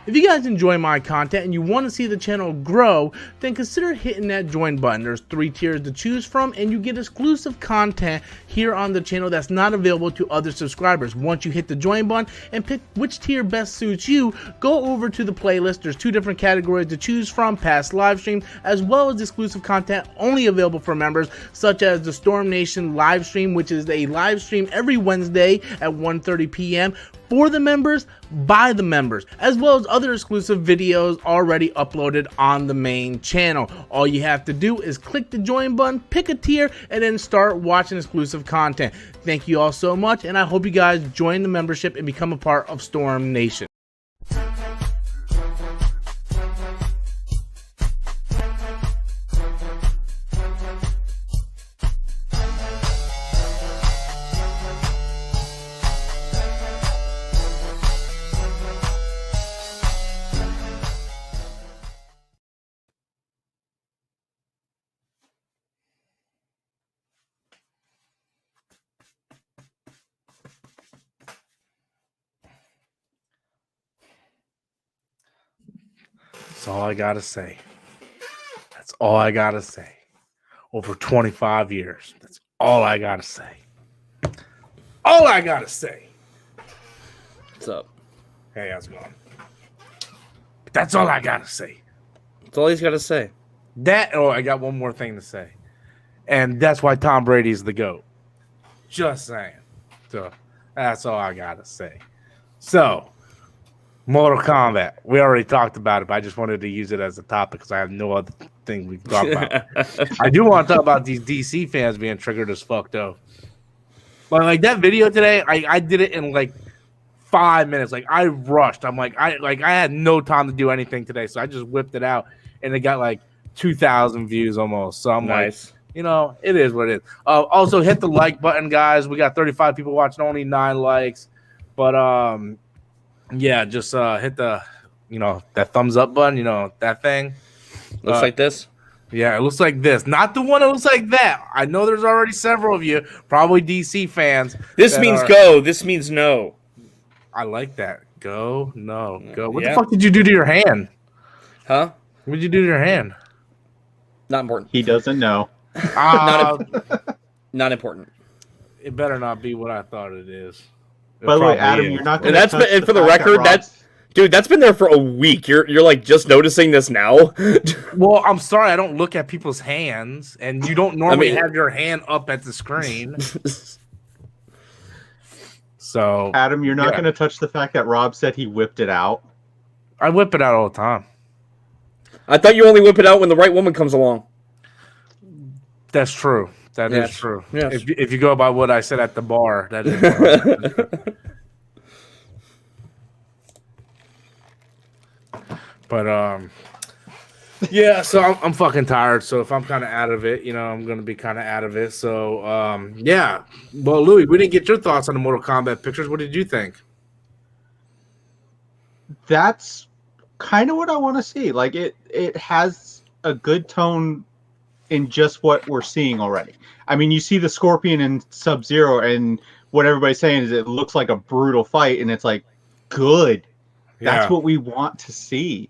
If you guys enjoy my content and you want to see the channel grow, then consider hitting that join button. There's 3 tiers to choose from, and you get exclusive content here on the channel that's not available to other subscribers. Once you hit the join button and pick which tier best suits you, go over to the playlist. There's 2 different categories to choose from: past live streams as well as exclusive content only available for members, such as the Storm Nation live stream, which is a live stream every Wednesday at 1:30 p.m. for the members, by the members, as well as other exclusive videos already uploaded on the main channel. All you have to do is click the join button, pick a tier, and then start watching exclusive content. Thank you all so much, and I hope you guys join the membership and become a part of Storm Nation. That's all I gotta say. That's all I gotta say. Over 25 years. That's all I gotta say. All I gotta say. What's up? Hey, how's it going? That's all I gotta say. That's all he's got to say. I got one more thing to say. And that's why Tom Brady's the GOAT. Just saying. So that's all I gotta say. So, Mortal Kombat. We already talked about it, but I just wanted to use it as a topic because I have no other thing we can talk about. I do want to talk about these DC fans being triggered as fuck, though. But like that video today, I did it in like 5 minutes. Like I rushed. I had no time to do anything today, so I just whipped it out, and it got like 2,000 views almost. So I'm Nice. like, you know, it is what it is. Also, hit the like button, guys. We got 35 people watching, only 9 likes, but yeah, just hit the, that thumbs up button, that thing. Looks like this. Yeah, it looks like this. Not the one that looks like that. I know there's already several of you, probably DC fans. This means go. This means no. I like that. Go, no, go. What Yeah. the fuck did you do to your hand? Huh? What did you do to your hand? Not important. He doesn't know. Not important. It better not be what I thought it is. It By the way, probably Adam, is. you're not And going to. and for the record, that's been there for a week. You're like just noticing this now. Well, I'm sorry, I don't look at people's hands, and you don't normally I mean- have your hand up at the screen. So, Adam, you're not Yeah. going to touch the fact that Rob said he whipped it out. I whip it out all the time. I thought you only whip it out when the right woman comes along. That's true. That is Yes. true. Yes. If you go by what I said at the bar, that is. But yeah. So I'm fucking tired. So if I'm kind of out of it, I'm gonna be kind of out of it. So yeah. Well, Louis, we didn't get your thoughts on the Mortal Kombat pictures. What did you think? That's kind of what I want to see. Like it has a good tone in just what we're seeing already. I mean, you see the Scorpion and Sub-Zero, and what everybody's saying is it looks like a brutal fight, and it's like, good. That's what we want to see.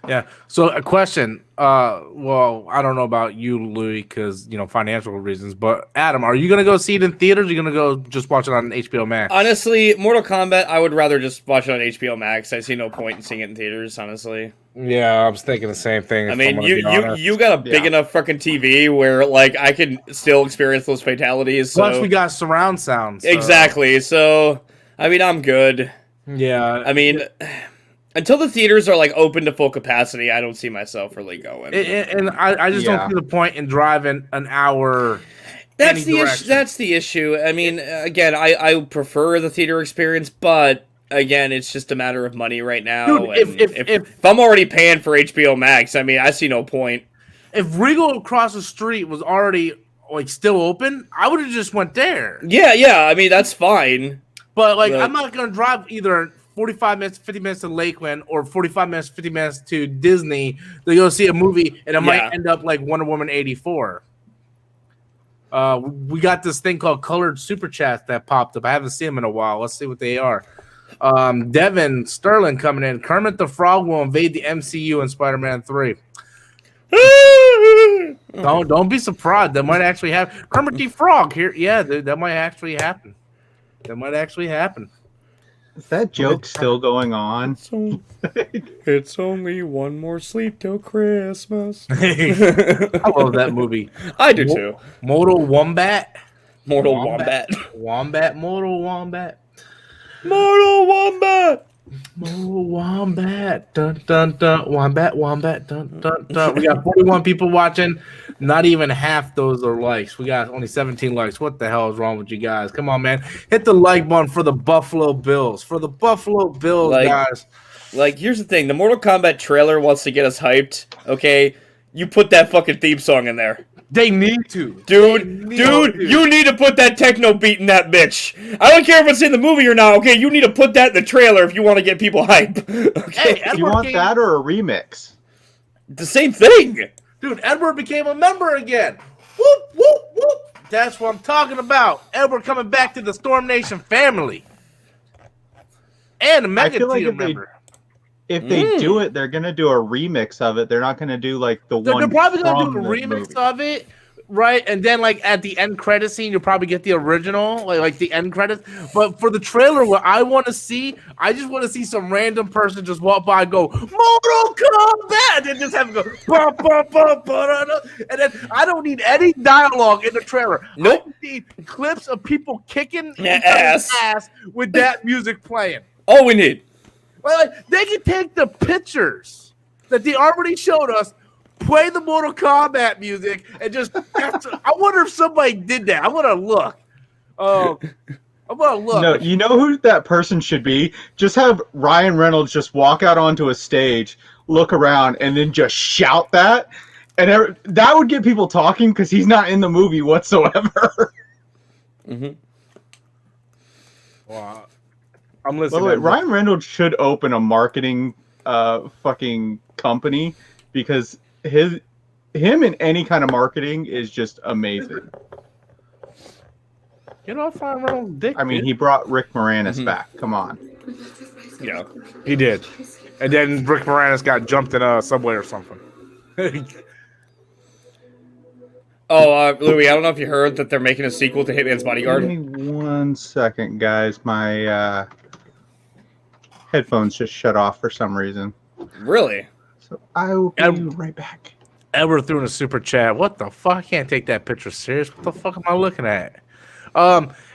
Yeah. So a question. Well, I don't know about you, Louis, because financial reasons. But Adam, are you gonna go see it in theaters? Or are you gonna go just watch it on HBO Max? Honestly, Mortal Kombat, I would rather just watch it on HBO Max. I see no point in seeing it in theaters, honestly. Yeah, I was thinking the same thing. I mean, you got a big enough fucking TV where like I can still experience those fatalities. So. Plus, we got surround sound. So. Exactly. So, I mean, I'm good. Yeah. I mean, until the theaters are like open to full capacity, I don't see myself really going. And I just don't see the point in driving an hour. That's the issue. That's the issue. I mean, again, I prefer the theater experience, but again, it's just a matter of money right now. Dude, if I'm already paying for HBO Max, I mean, I see no point. If Regal across the street was already like still open, I would have just went there. Yeah. I mean, that's fine. But like, I'm not gonna drive either 45 minutes, 50 minutes to Lakeland, or 45 minutes, 50 minutes to Disney to go see a movie, and it might end up like Wonder Woman 84. We got this thing called colored super chats that popped up. I haven't seen them in a while. Let's see what they are. Devin Sterling coming in. Kermit the Frog will invade the MCU in Spider-Man 3. Don't be surprised. That might actually happen. Kermit the Frog here. Yeah, that might actually happen. That might actually happen. Is that joke still going on? It's only one more sleep till Christmas. I love that movie. I do too. Mortal Wombat. Mortal Wombat. Wombat. Mortal Wombat. Mortal Wombat. Mortal Wombat. Dun dun dun. Wombat. Wombat. Dun dun dun. We got 41 people watching. Not even half those are likes. We got only 17 likes. What the hell is wrong with you guys? Come on, man. Hit the like button for the Buffalo Bills. For the Buffalo Bills, guys. Like, here's the thing. The Mortal Kombat trailer wants to get us hyped, okay? You put that fucking theme song in there. They need to. Dude, you need to put that techno beat in that bitch. I don't care if it's in the movie or not, okay? You need to put that in the trailer if you want to get people hype. Okay? Hey, you want that or a remix? The same thing. Dude, Edward became a member again. Whoop, whoop, whoop. That's what I'm talking about. Edward coming back to the Storm Nation family. And a Mega Tier member. If they do it, they're going to do a remix of it. They're not going to do, like, the one They're probably going to do a remix movie. of it, right? And then, like, at the end credit scene, you'll probably get the original, like the end credits. But for the trailer, what I want to see, I just want to see some random person just walk by and go, Mortal Kombat! And then just have him go, bah, bah, bah, bah, bah, and then I don't need any dialogue in the trailer. Nope. I need clips of people kicking ass with that music playing. All we need. Like, they can take the pictures that they already showed us, play the Mortal Kombat music, and just. I wonder if somebody did that. I want to look. I want to look. No, you know who that person should be? Just have Ryan Reynolds just walk out onto a stage, look around, and then just shout that. And that would get people talking because he's not in the movie whatsoever. Mm-hmm. Wow. I'm listening. By the way, Ryan Reynolds should open a marketing fucking company because him in any kind of marketing is just amazing. Get off Ryan Reynolds' dick. I mean, he brought Rick Moranis back. Come on. Yeah, he did. And then Rick Moranis got jumped in a subway or something. Louis, I don't know if you heard that they're making a sequel to Hitman's Bodyguard. Give me 1 second, guys. My headphones just shut off for some reason. Really? So I will be right back. Edward threw in a super chat. What the fuck? I can't take that picture serious. What the fuck am I looking at?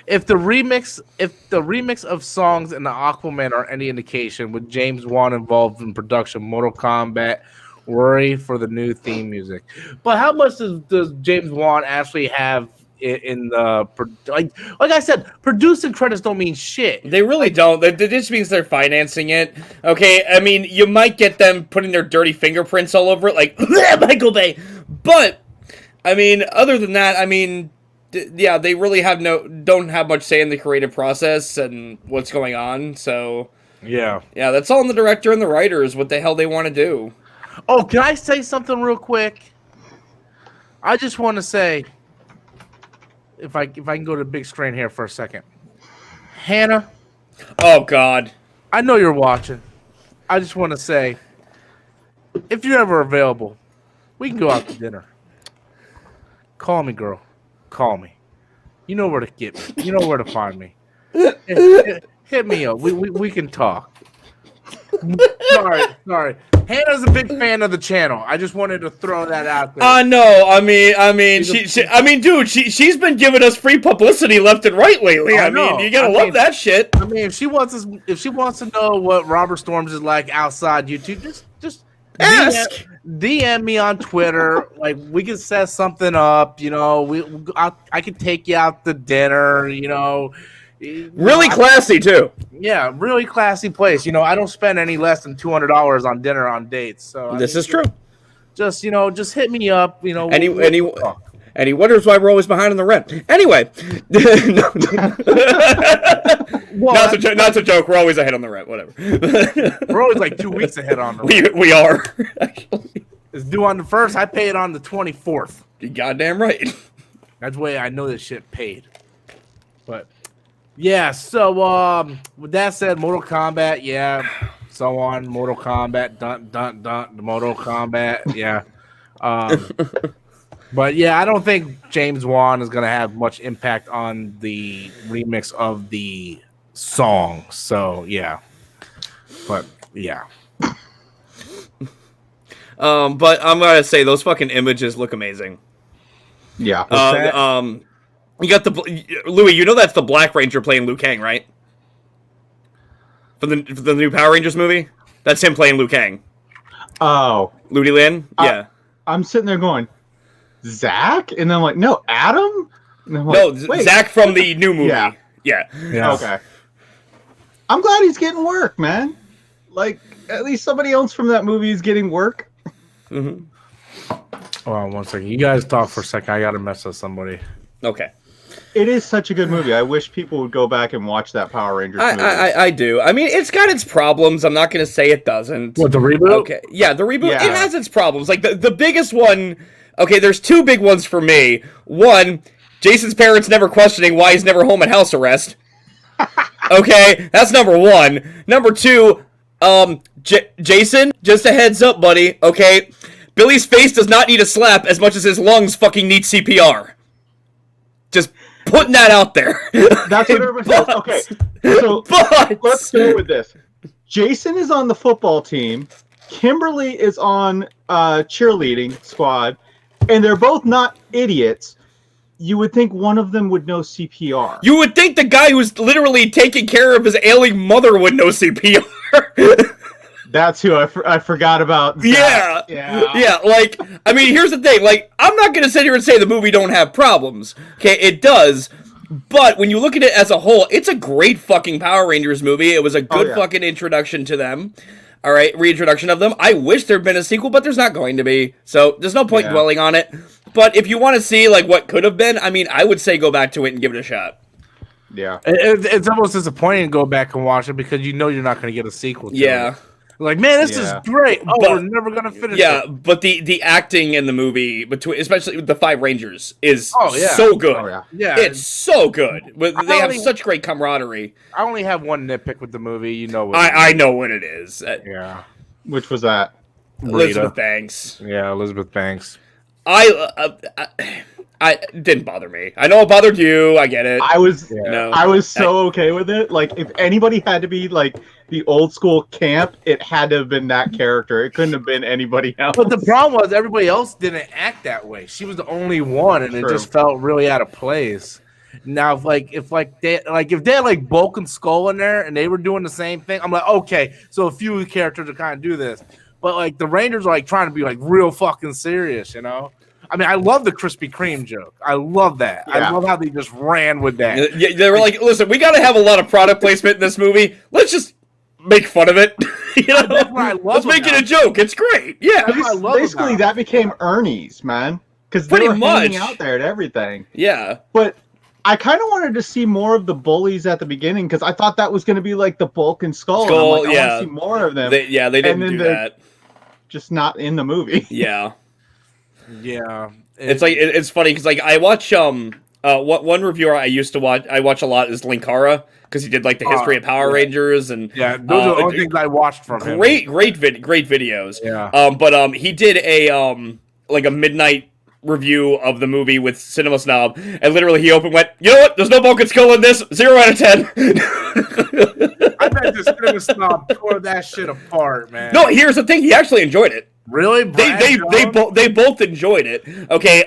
If the remix of songs in the Aquaman are any indication, with James Wan involved in production, Mortal Kombat, worry for the new theme music. But how much does James Wan actually have in the like I said, producing credits don't mean shit. They really don't. That just means they're financing it. Okay, I mean, you might get them putting their dirty fingerprints all over it, like Michael Bay. But I mean, other than that, I mean, yeah, they really don't have much say in the creative process and what's going on. So yeah, that's all in the director and the writers. What the hell they want to do? Oh, can I say something real quick? I just want to say, if I can go to the big screen here for a second, Hannah. Oh God, I know you're watching. I just want to say, if you're ever available, we can go out to dinner. Call me, girl. Call me. You know where to get me. You know where to find me. Hit me up. We can talk. Sorry. Hannah's a big fan of the channel. I just wanted to throw that out there. No, I mean, she's been giving us free publicity left and right lately. I mean, you gotta love that shit. I mean, if she wants to know what Robert Storms is like outside YouTube, just ask. DM me on Twitter. Like, we can set something up. You know, I could take you out to dinner. You know. Really classy too. Yeah, really classy place. You know, I don't spend any less than $200 on dinner on dates. So this is true. Just hit me up. You know, and he wonders why we're always behind on the rent. Anyway, not a joke. We're always ahead on the rent. Whatever. We're always like 2 weeks ahead on the rent. We are. Actually, it's due on the 1st. I pay it on the 24th. You goddamn right. That's the way I know this shit paid. But Yeah, so with that said, Mortal Kombat, yeah, so on. Mortal Kombat, Mortal Kombat, yeah. But yeah, I don't think James Wan is gonna have much impact on the remix of the song. So yeah. But yeah. But I'm gonna say those fucking images look amazing. Yeah. You got Louis. You know that's the Black Ranger playing Liu Kang, right? For the new Power Rangers movie, that's him playing Liu Kang. Oh, Ludi Lin. Yeah. I'm sitting there going, Zach, and then I'm like, no, Adam. And I'm like, No, wait. Zach from the new movie. Yeah. Yeah. Okay. I'm glad he's getting work, man. Like, at least somebody else from that movie is getting work. Mm-hmm. Hold on 1 second. You guys talk for a second. I gotta mess with somebody. Okay. It is such a good movie. I wish people would go back and watch that Power Rangers movie. I do. I mean, it's got its problems. I'm not going to say it doesn't. What, the reboot? Okay. Yeah, the reboot. Yeah. It has its problems. Like, the biggest one... Okay, there's two big ones for me. One, Jason's parents never questioning why he's never home at house arrest. Okay, that's number one. Number two, Jason, just a heads up, buddy, okay? Billy's face does not need a slap as much as his lungs fucking need CPR. Just putting that out there. That's what everyone says. Okay, so let's go with this. Jason is on the football team. Kimberly is on cheerleading squad, and they're both not idiots. You would think one of them would know CPR. You would think the guy who's literally taking care of his ailing mother would know CPR. That's who I forgot about. Zach. Yeah. Like, I mean, here's the thing. Like, I'm not gonna sit here and say the movie don't have problems. Okay, it does. But when you look at it as a whole, it's a great fucking Power Rangers movie. It was a good fucking introduction to them. All right, reintroduction of them. I wish there'd been a sequel, but there's not going to be. So there's no point dwelling on it. But if you want to see like what could have been, I mean, I would say go back to it and give it a shot. Yeah. It's almost disappointing to go back and watch it because you know you're not going to get a sequel to it. Like, man, this is great. Oh, but we're never going to finish it. Yeah, but the acting in the movie, especially with the Five Rangers, is so good. Oh, yeah. It's so good. They have such great camaraderie. I only have one nitpick with the movie. You know what I know what it is. Yeah. Which was that? Elizabeth Banks. Yeah, Elizabeth Banks. I didn't bother me. I know it bothered you. I get it. I was so okay with it. Like, if anybody had to be like the old school camp, it had to have been that character. It couldn't have been anybody else. But the problem was everybody else didn't act that way. She was the only one, and it just felt really out of place. Now, if they had Bulk and Skull in there, and they were doing the same thing, I'm like, okay, so a few characters are kind of do this. But like the Rangers are like trying to be like real fucking serious, you know. I mean, I love the Krispy Kreme joke. I love that. Yeah. I love how they just ran with that. Yeah, they were like, listen, we got to have a lot of product placement in this movie. Let's just make fun of it. You know? That's what I love. Let's make it a joke. It's great. Yeah. Basically, that became Ernie's, man. Because they were hanging out there and everything. Yeah. But I kind of wanted to see more of the bullies at the beginning because I thought that was going to be like the Bulk and Skull. And I'm like, I want to see more of them. They didn't do that. Just not in the movie. Yeah. Yeah. It's funny because like I watch one reviewer I used to watch a lot is Linkara because he did like the history of Power Rangers and those are the only things I watched from him. Great videos. Yeah. But he did a like a midnight review of the movie with Cinema Snob, and literally he went, you know what? There's no Bulk and Skull in this. 0 out of 10. I bet the Cinema Snob tore that shit apart, man. No, here's the thing. He actually enjoyed it. Really? They both enjoyed it. Okay.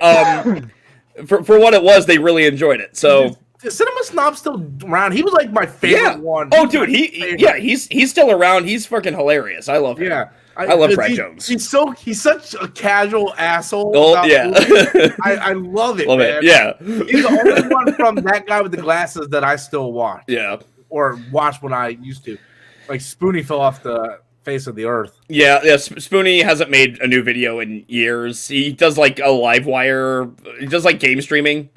For what it was, they really enjoyed it. So the Cinema Snob's still around. He was like my favorite one. Oh, dude, he's still around. He's fucking hilarious. I love him. Yeah. I love Brad Jones. He's such a casual asshole. Oh, yeah. I love it, man. It. Yeah. He's the only one from that guy with the glasses that I still watch. Yeah. Or watch when I used to. Like Spoonie fell off the face of the earth. Yeah. Spoonie hasn't made a new video in years. He does like a live wire. He does like game streaming.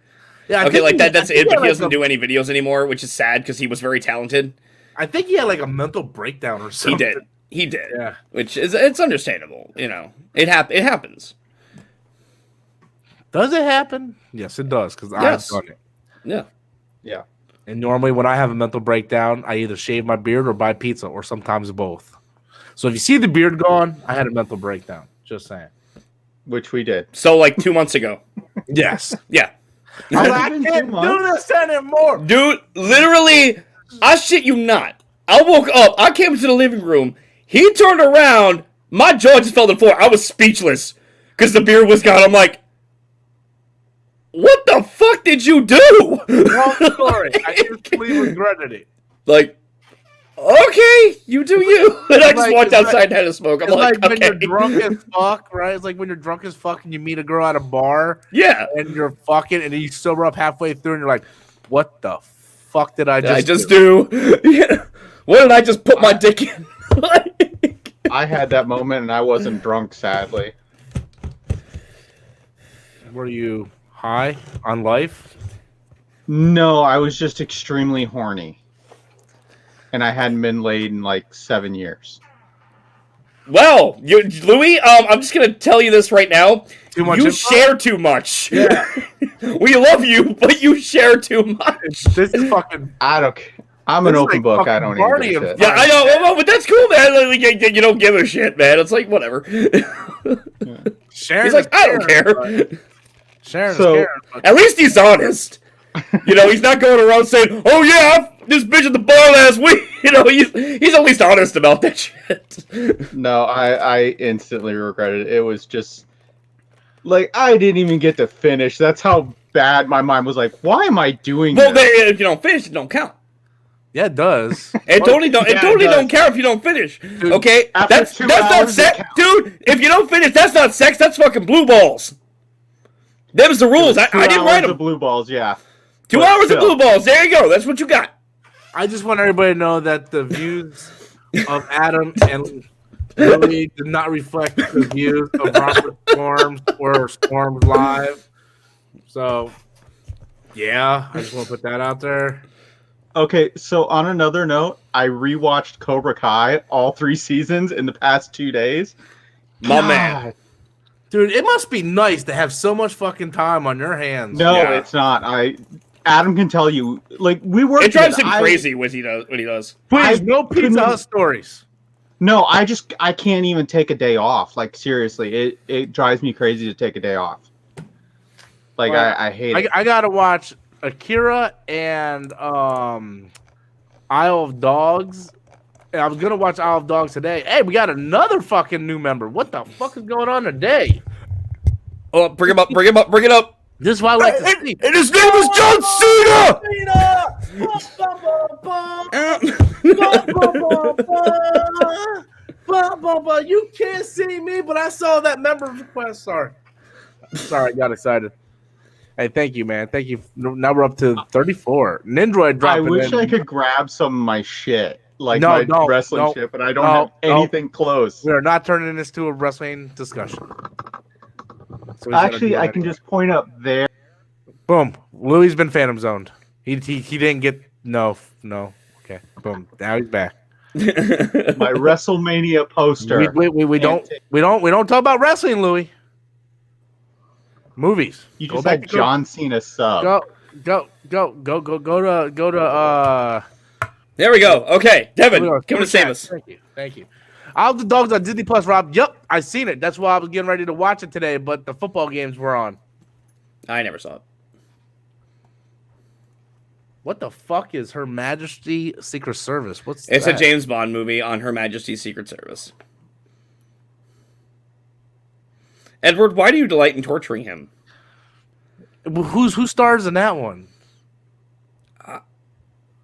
Yeah. Okay, like that's it. But he doesn't do any videos anymore, which is sad because he was very talented. I think he had like a mental breakdown or something. He did. Yeah. Which it's understandable. You know, it happens. Does it happen? Yes, it does because I've done it. Yeah. Yeah. And normally when I have a mental breakdown, I either shave my beard or buy pizza, or sometimes both. So if you see the beard gone, I had a mental breakdown. Just saying. Which we did. So like 2 months ago. Yes. Yeah. I can't do this anymore. Dude, literally, I shit you not. I woke up, I came into the living room, he turned around, my jaw just fell to the floor. I was speechless. Because the beard was gone. I'm like, what the fuck did you do? Wrong story. I instantly regretted it. Like, okay, you do you. And I just walked outside and had a smoke. I'm It's like, when okay. you're drunk as fuck, right? It's like when you're drunk as fuck and you meet a girl at a bar. Yeah. And you're fucking, and then you sober up halfway through and you're like, what the fuck did I just do? Yeah. What did I just put my dick in? I had that moment and I wasn't drunk, sadly. Were you high on life? No, I was just extremely horny. And I hadn't been laid in like 7 years. Well, Louis, I'm just gonna tell you this right now. Too much you info? share too much. Yeah. We love you, but you share too much. This is fucking. I don't care. I'm an This is open like book. I fucking don't party even of give a shit. Yeah, I know, well, but that's cool, man. Like, you don't give a shit, man. It's like, whatever. Sharon He's like, I don't care. Sharon So- is Karen, but At least he's honest. You know, he's not going around saying, "Oh yeah, this bitch at the bar last week." You know, he's at least honest about that shit. No, I instantly regretted it. It was just like I didn't even get to finish. That's how bad my mind was. Like, why am I doing Well, this? if you don't finish, it don't count. yeah, it does. It totally don't. Yeah, It totally it does. don't count if you don't finish. Okay, after that's 2 not hours, it sex, counts. dude. If you don't finish, that's not sex. That's fucking blue balls. Them's the rules. I didn't write The them. blue balls, yeah. 2 but hours of still. blue balls. There you go. That's what you got. I just want everybody to know that the views of Adam and Lily did not reflect the views of Robert Storms or Storms Live. So, yeah, I just want to put that out there. Okay, so on another note, I rewatched Cobra Kai all 3 seasons in the past 2 days. My man. God. Dude, it must be nice to have so much fucking time on your hands. No, Yeah. it's not. Adam can tell you. Like we work. It drives him together. crazy when he does. Please, I no couldn't- Pizza Hut stories. No, I can't even take a day off. Like seriously, it drives me crazy to take a day off. Like Well, I hate it. I gotta watch Akira and Isle of Dogs. And I was gonna watch Isle of Dogs today. Hey, we got another fucking new member. What the fuck is going on today? Oh, bring him up. Bring him up. Bring it up. This is why I like to see. And his name is John Cena. You can't see me, but I saw that member request. Sorry, I got excited. Hey, thank you, man. Thank you. Now we're up to 34. Nindroid I dropping wish in. I could grab some of my shit, like No, my no, wrestling no, shit, but I don't no, have no. anything close. We are not turning this to a wrestling discussion. So he's gonna Actually, do I that can anyway. just point up there. Boom. Louis been phantom zoned. He didn't get no. Okay. Boom. Now he's back. My WrestleMania poster. We don't talk about wrestling, Louis. Movies. You Go just back had to John Cena sub. Go to There we go. Okay, Devin, Come come to save us. Thank you. All the dogs on Disney Plus, Rob. Yep, I seen it. That's why I was getting ready to watch it today, but the football games were on. I never saw it. What the fuck is Her Majesty Secret Service? It's that? a James Bond movie on Her Majesty's Secret Service. Edward, why do you delight in torturing him? Who stars in that one? I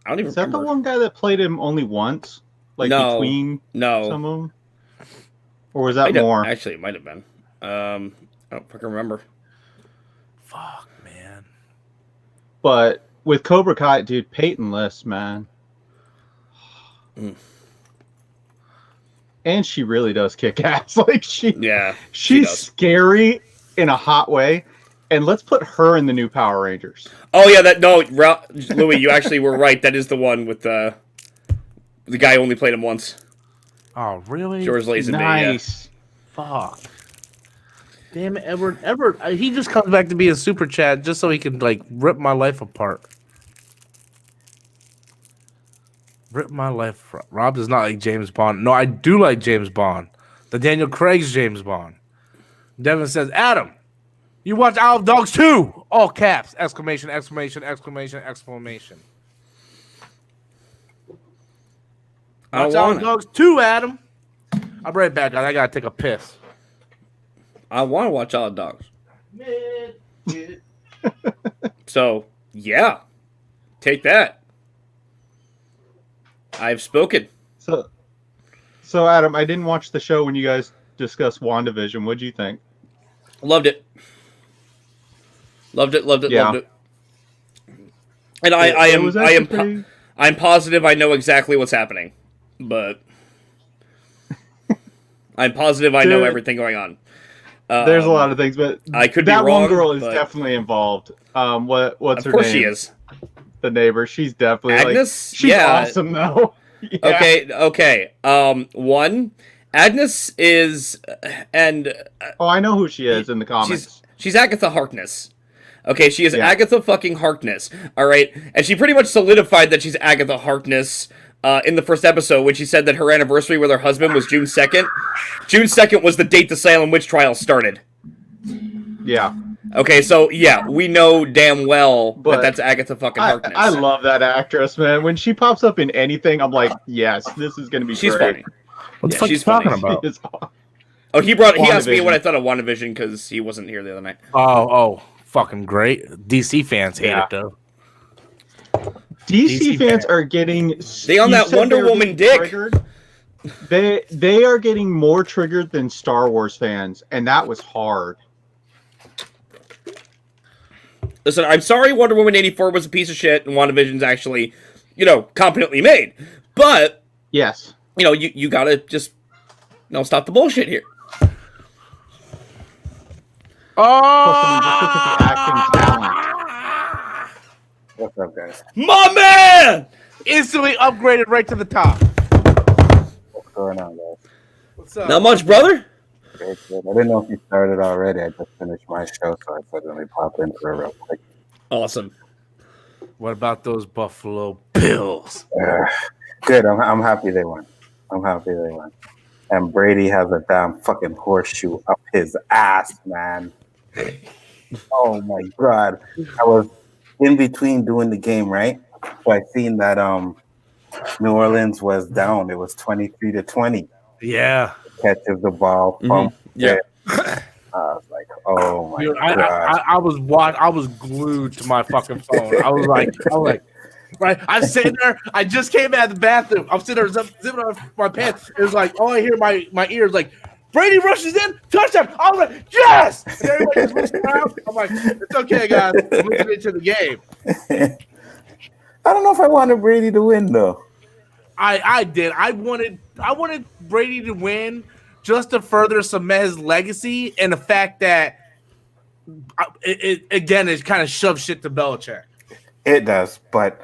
don't even Is that remember. the one guy that played him only once? Like No. between No. some of them? Or was that more? Actually, it might have been. I don't fucking remember. Fuck, man. But with Cobra Kai, dude, Peyton List, man. Mm. And she really does kick ass. Like Yeah. she's does. scary in a hot way. And let's put her in the new Power Rangers. Oh yeah, Louis, you actually were right. That is the one with the guy who only played him once. Oh, really? George Lazenby. Nice. Fuck. Damn it, Edward. He just comes back to be a super chat just so he can, like, rip my life apart. Rip my life. Rob does not like James Bond. No, I do like James Bond. The Daniel Craig's James Bond. Devin says, Adam, you watch Isle of Dogs 2. All caps. Exclamation, exclamation, exclamation, exclamation. Watch Isle of Dogs 2, Adam. I'll be right back, guys. I gotta take a piss. I want to watch Isle of Dogs. So, yeah. Take that. I've spoken. So Adam, I didn't watch the show when you guys discussed WandaVision. What'd you think? Loved it. Loved it. Yeah. And I'm positive I know exactly what's happening, but I'm positive I know everything going on. There's a lot of things, but I could be wrong. That one girl is definitely involved. What's her name? Of course she is. The neighbor. She's definitely Agnes. She's awesome though. Yeah. Okay. One, Agnes is, and I know who she is in the comics. She's Agatha Harkness. Okay, she is Agatha fucking Harkness. All right, and she pretty much solidified that she's Agatha Harkness in the first episode when she said that her anniversary with her husband was June 2nd. June 2nd was the date the Salem witch trial started. Yeah. Okay, so yeah, we know damn well that that's Agatha fucking Harkness. I love that actress, man. When she pops up in anything, I'm like, yes, this is gonna be she's great. Funny. What the fuck she's talking about? Oh, he asked me what I thought of WandaVision because he wasn't here the other night. Oh, fucking great. DC fans hate it though. DC fans are getting they on that Wonder Woman dick. Triggered. They are getting more triggered than Star Wars fans, and that was hard. Listen, I'm sorry Wonder Woman 84 was a piece of shit and WandaVision's actually, competently made. But yes. You gotta just stop the bullshit here. Oh, just look at the acting talent. What's up, guys? My man! Instantly upgraded right to the top. What's going on, guys? What's up? Not much, brother. Good. I didn't know if you started already. I just finished my show, so I suddenly popped in for a real quick. Awesome. What about those Buffalo Bills? Good. I'm happy they won. And Brady has a damn fucking horseshoe up his ass, man. Oh my god. I was in between doing the game, right? So I seen that New Orleans was down. It was 23-20. Yeah. Catches the ball from yeah. I was like, oh my god. I was glued to my fucking phone. I was like, right. I'm sitting there. I just came out of the bathroom. I'm sitting there zipping on my pants. It was like, all I hear my ears like, Brady rushes in, touchdown. I'm like, yes. And everybody's looking around. I'm like, it's okay, guys. I'm listening to the game. I don't know if I wanted Brady to win though. I did. I wanted Brady to win just to further cement his legacy and the fact that it kind of shoves shit to Belichick. It does, but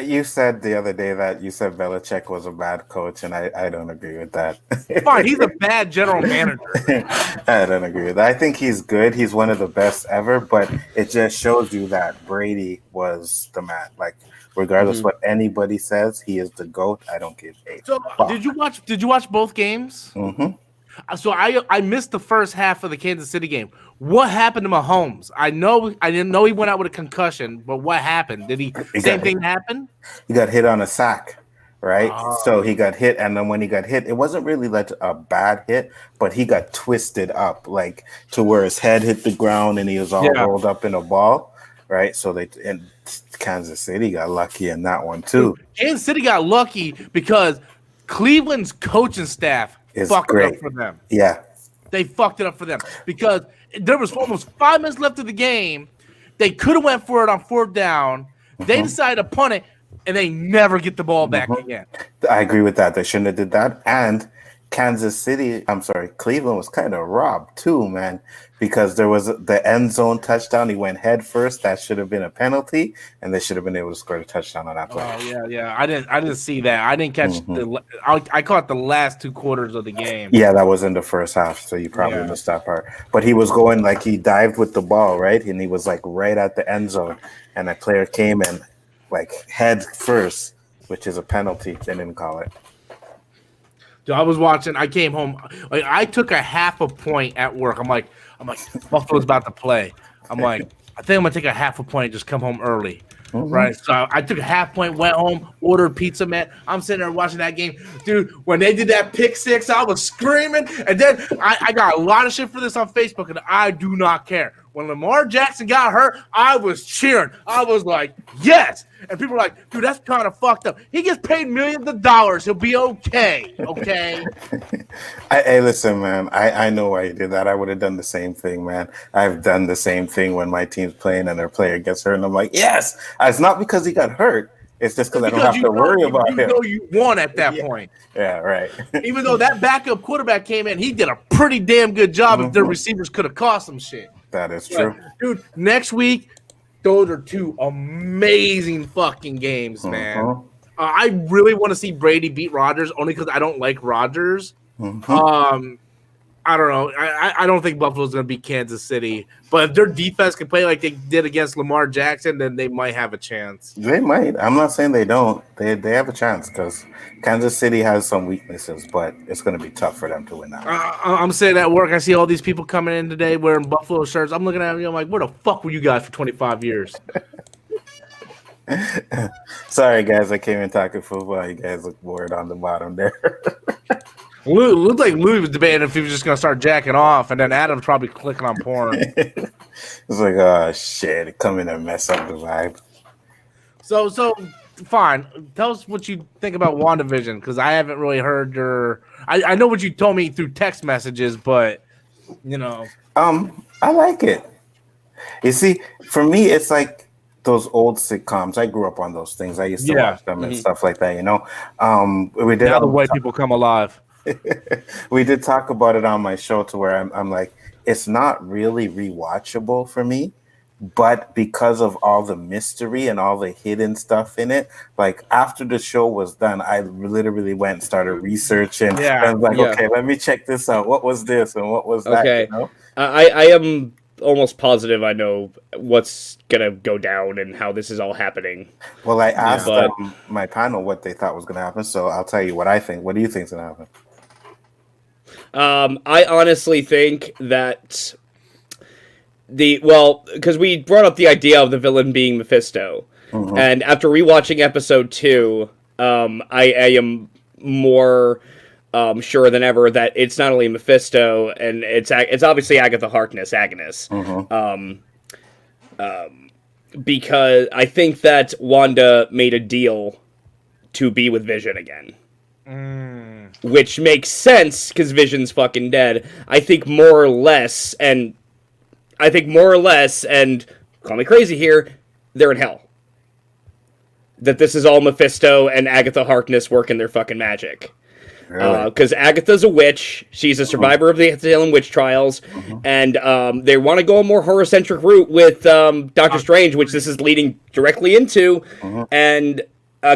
you said the other day that you said Belichick was a bad coach, and I don't agree with that. Fine, he's a bad general manager. I don't agree with that. I think he's good. He's one of the best ever, but it just shows you that Brady was the man. Like, regardless what anybody says, he is the GOAT. I don't give a So, fuck. did you watch both games? Mm-hmm. So I missed the first half of the Kansas City game. What happened to Mahomes? I didn't know he went out with a concussion, but what happened? Did same thing happen? He got hit on a sack, right? So he got hit, and then when he got hit, it wasn't really like a bad hit, but he got twisted up, like to where his head hit the ground and he was all rolled up in a ball, right? So and Kansas City got lucky in that one too. Kansas City got lucky because Cleveland's coaching staff fucked it up for them. Yeah. They fucked it up for them because there was almost 5 minutes left of the game. They could have went for it on fourth down. They decided to punt it, and they never get the ball back again. I agree with that. They shouldn't have did that. And Cleveland was kind of robbed too, man, because there was the end zone touchdown. He went head first. That should have been a penalty, and they should have been able to score a touchdown on that play. Oh yeah. I didn't see that. I didn't catch I caught the last 2 quarters of the game. Yeah, that was in the first half, so you probably missed that part. But he was going like he dived with the ball, right? And he was like right at the end zone, and a player came in like head first which is a penalty. They didn't call it. Dude, I was watching. I came home. Like I took a half a point at work. I'm like, Buffalo's about to play. I'm like, I think I'm gonna take a half a point and just come home early. Mm-hmm. Right. So I took a half point, went home, ordered pizza, man. I'm sitting there watching that game. Dude, when they did that pick six, I was screaming. And then I got a lot of shit for this on Facebook, and I do not care. When Lamar Jackson got hurt, I was cheering. I was like, yes. And people were like, dude, that's kind of fucked up. He gets paid millions of dollars. He'll be okay. Okay. Hey, listen, man. I know why you did that. I would have done the same thing, man. I've done the same thing when my team's playing and their player gets hurt, and I'm like, yes. It's not because he got hurt. It's just because I don't have to worry about him. You know you won at that point. Yeah, right. Even though that backup quarterback came in, he did a pretty damn good job. If their receivers could have cost him shit. That is true. But, dude, next week, those are two amazing fucking games, man. I really want to see Brady beat Rodgers only because I don't like Rodgers. I don't know. I don't think Buffalo's going to beat Kansas City. But if their defense can play like they did against Lamar Jackson, then they might have a chance. They might. I'm not saying they don't. They have a chance because Kansas City has some weaknesses, but it's going to be tough for them to win that. I'm sitting at work. I see all these people coming in today wearing Buffalo shirts. I'm looking at them. I'm like, where the fuck were you guys for 25 years? Sorry, guys. I came in talking football. You guys look bored on the bottom there. Looked like Louis was debating if he was just going to start jacking off, and then Adam's probably clicking on porn. It's like, oh, shit. Come in and mess up the vibe. So fine. Tell us what you think about WandaVision, because I haven't really heard your... I know what you told me through text messages, but, you know... I like it. You see, for me, it's like those old sitcoms. I grew up on those things. I used to watch them and stuff like that, you know? We did now the white people come alive. We did talk about it on my show to where I'm like, it's not really rewatchable for me, but because of all the mystery and all the hidden stuff in it, like after the show was done, I literally went and started researching. Yeah, and I was like, okay, let me check this out. What was this and what was that? Okay, you know? I am almost positive I know what's gonna go down and how this is all happening. Well, I asked my panel what they thought was gonna happen, so I'll tell you what I think. What do you think is gonna happen? I honestly think that because we brought up the idea of the villain being Mephisto, and after rewatching episode 2, I am more sure than ever that it's not only Mephisto, and it's obviously Agatha Harkness, Agnes, because I think that Wanda made a deal to be with Vision again. Which makes sense because Vision's fucking dead. I think more or less, and call me crazy here, they're in hell. That this is all Mephisto and Agatha Harkness working their fucking magic. Because Agatha's a witch. She's a survivor of the Salem witch trials. And they want to go a more horror-centric route with Doctor Strange, which this is leading directly into. And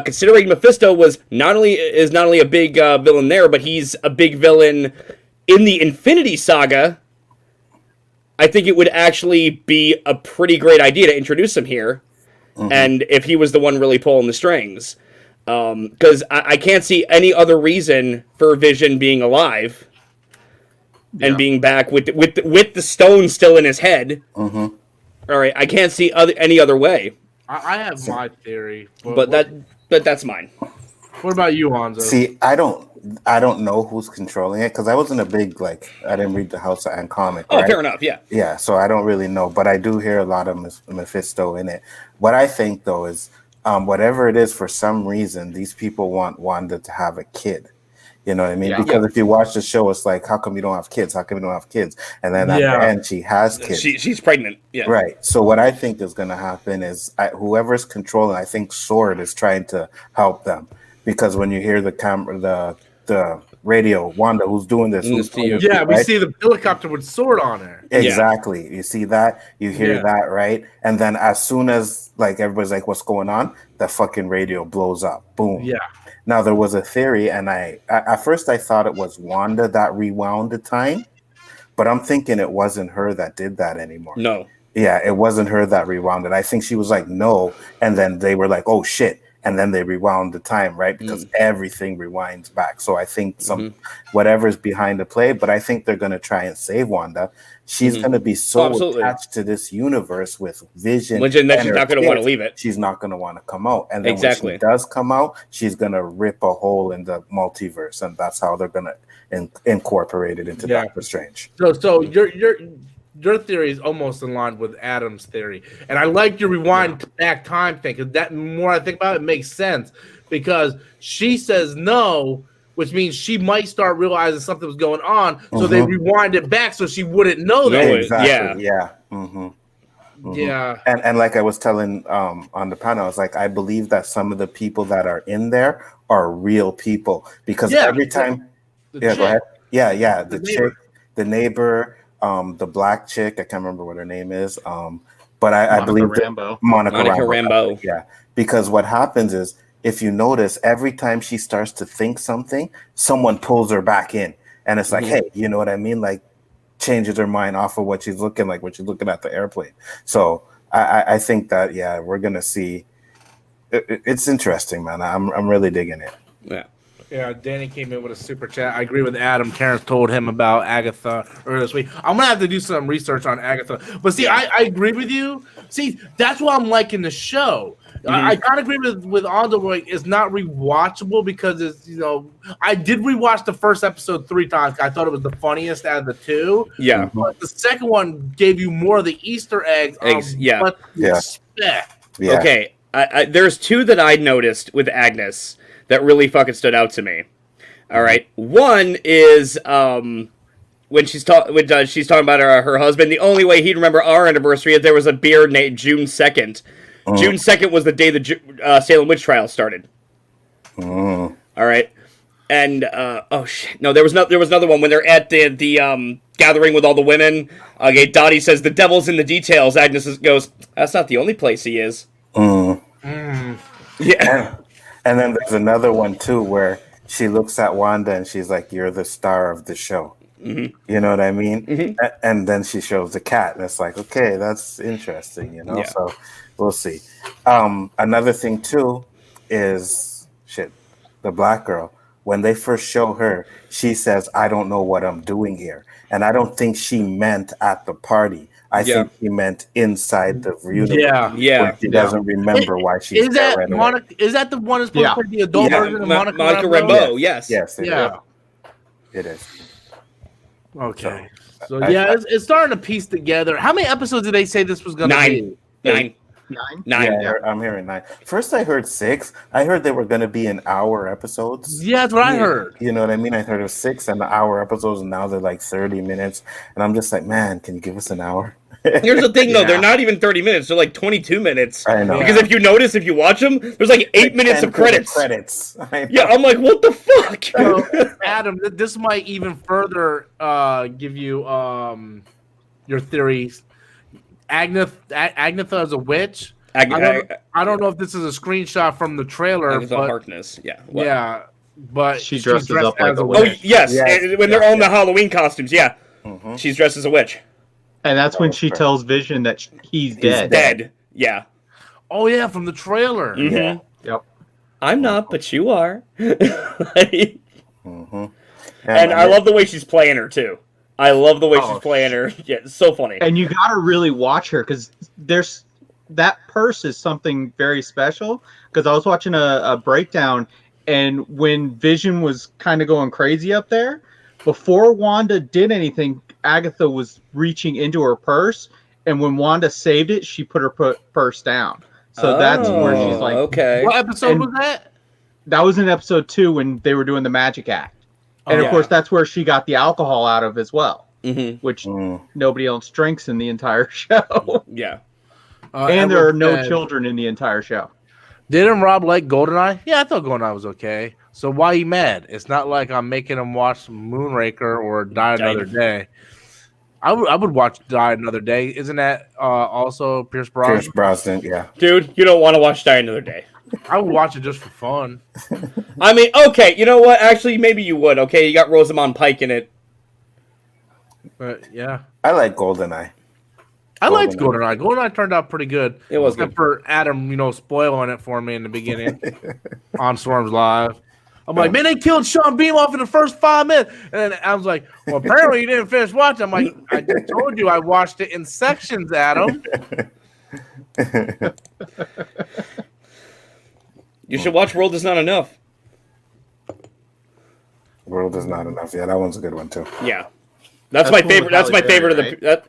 considering Mephisto is not only a big villain there, but he's a big villain in the Infinity Saga, I think it would actually be a pretty great idea to introduce him here. And if he was the one really pulling the strings. Because I can't see any other reason for Vision being alive and being back with the stone still in his head. All right, I can't see any other way. I have my theory, but that's mine. What about you, Hanzo? See, I don't know who's controlling it because I wasn't a big I didn't read the House of Anne comic. Oh, right? Fair enough, yeah. Yeah, so I don't really know, but I do hear a lot of Mephisto in it. What I think though is, whatever it is, for some reason, these people want Wanda to have a kid. You know what I mean? Because if you watch the show, it's like, how come you don't have kids? How come you don't have kids? And then at the end, she has kids. She's pregnant. Yeah. Right. So what I think is going to happen is whoever's controlling, I think Sword is trying to help them. Because when you hear the radio, Wanda, who's doing this? We see the helicopter with Sword on her. Exactly. You see that? You hear that, right? And then as soon as everybody's like, what's going on? The fucking radio blows up. Boom. Yeah. Now there was a theory, and at first I thought it was Wanda that rewound the time, but I'm thinking it wasn't her that did that anymore. No. Yeah, it wasn't her that rewound it. I think she was like, no, and then they were like, oh shit, and then they rewound the time, right? Because everything rewinds back. So I think whatever's behind the play, but I think they're going to try and save Wanda. She's going to be so attached to this universe with Vision. That she's not going to want to leave it. She's not going to want to come out. And then when she does come out, she's going to rip a hole in the multiverse. And that's how they're going to incorporate it into Doctor Strange. So your theory is almost in line with Adam's theory. And I like your rewind back time thing, because that more I think about it makes sense, because she says no, which means she might start realizing something was going on. So they rewind it back so she wouldn't know that. Exactly. Yeah. Yeah. And like I was telling on the panel, I was like, I believe that some of the people that are in there are real people, because every time go ahead. Yeah. The chick, the neighbor, the black chick, I can't remember what her name is. But I believe Monica Rambeau. Yeah. Because what happens is, if you notice, every time she starts to think something, someone pulls her back in. And it's like, hey, you know what I mean? Like, changes her mind off of what she's looking like when she's looking at the airplane. So I think that, we're going to see. It's interesting, man. I'm really digging it. Yeah. Yeah, Danny came in with a super chat. I agree with Adam. Terrence told him about Agatha earlier this week. I'm going to have to do some research on Agatha. But see, I agree with you. See, that's why I'm liking the show. I kind of agree with Aldo. It's not rewatchable because it's, I did rewatch the first episode 3 times. I thought it was the funniest out of the 2. Yeah. But the second one gave you more of the Easter eggs. What to expect. Yeah. Okay. There's 2 that I noticed with Agnes that really fucking stood out to me. All right. One is when she's talking about her husband. The only way he'd remember our anniversary is there was a beer named June 2nd. June 2nd was the day the Salem witch trial started. All right. And there was another one when they're at the gathering with all the women. Okay, Dottie says the devil's in the details. Agnes goes, that's not the only place he is. Yeah. And then there's another one too where she looks at Wanda and she's like, "You're the star of the show." You know what I mean? And then she shows the cat, and it's like, okay, that's interesting, Yeah. So we'll see. Another thing too is the black girl. When they first show her, she says, "I don't know what I'm doing here," and I don't think she meant at the party. I think she meant inside the universe. Yeah. She doesn't remember why she's there right away. Is that the one that's supposed to play the adult version of Monica Rambeau? Yes. Yes. It is. Okay. So it's starting to piece together. How many episodes did they say this was going to be? 9. 9? Yeah, I'm hearing 9. First, I heard 6. I heard they were going to be in hour episodes. Yeah, that's what I heard. You know what I mean? I heard it was 6 and the hour episodes, and now they're like 30 minutes. And I'm just like, man, can you give us an hour? Here's the thing, though. They're not even 30 minutes. They're like 22 minutes. I know. Because if you notice, if you watch them, there's like 8 minutes of credits. Yeah, I'm like, what the fuck? So, Adam, this might even further give you your theories. Agnetha is a witch. I don't know if this is a screenshot from the trailer. Agatha Harkness. Yeah. What? Yeah, but she dresses up like a witch. Oh, yes. When they're all in the Halloween costumes, yeah. She's dressed as a witch. And that's when she tells Vision that he's dead. Dead. Yeah. Oh, yeah, from the trailer. Yeah. Yep. I'm not, but you are. And I love the way she's playing her, too. I love the way she's playing her. Yeah, it's so funny. And you got to really watch her because that purse is something very special. Because I was watching a breakdown, and when Vision was kind of going crazy up there, before Wanda did anything, Agatha was reaching into her purse, and when Wanda saved it, she put her purse down. So that's where she's like, okay. What episode was that? That was in episode 2 when they were doing the magic act. And of course, that's where she got the alcohol out of as well, which nobody else drinks in the entire show. Yeah. And there are no children in the entire show. Didn't Rob like GoldenEye? Yeah, I thought GoldenEye was okay. So why he mad? It's not like I'm making him watch Moonraker or Die Another Day. I would watch Die Another Day. Isn't that also Pierce Brosnan? Pierce Brosnan, yeah. Dude, you don't want to watch Die Another Day. I would watch it just for fun. I mean, okay, you know what? Actually, maybe you would. Okay, you got Rosamund Pike in it. But yeah, I like GoldenEye. I liked GoldenEye. GoldenEye turned out pretty good. It was Except good. for Adam, spoiling it for me in the beginning on Storms Live. I'm like, man, they killed Sean Beam off in the first 5 minutes. And then I was like, well, apparently you didn't finish watching. I'm like, I just told you I watched it in sections, Adam. You should watch World Is Not Enough. World Is Not Enough. Yeah, that one's a good one too. Yeah. That's my cool favorite. with That's my Halle favorite Berry, of the.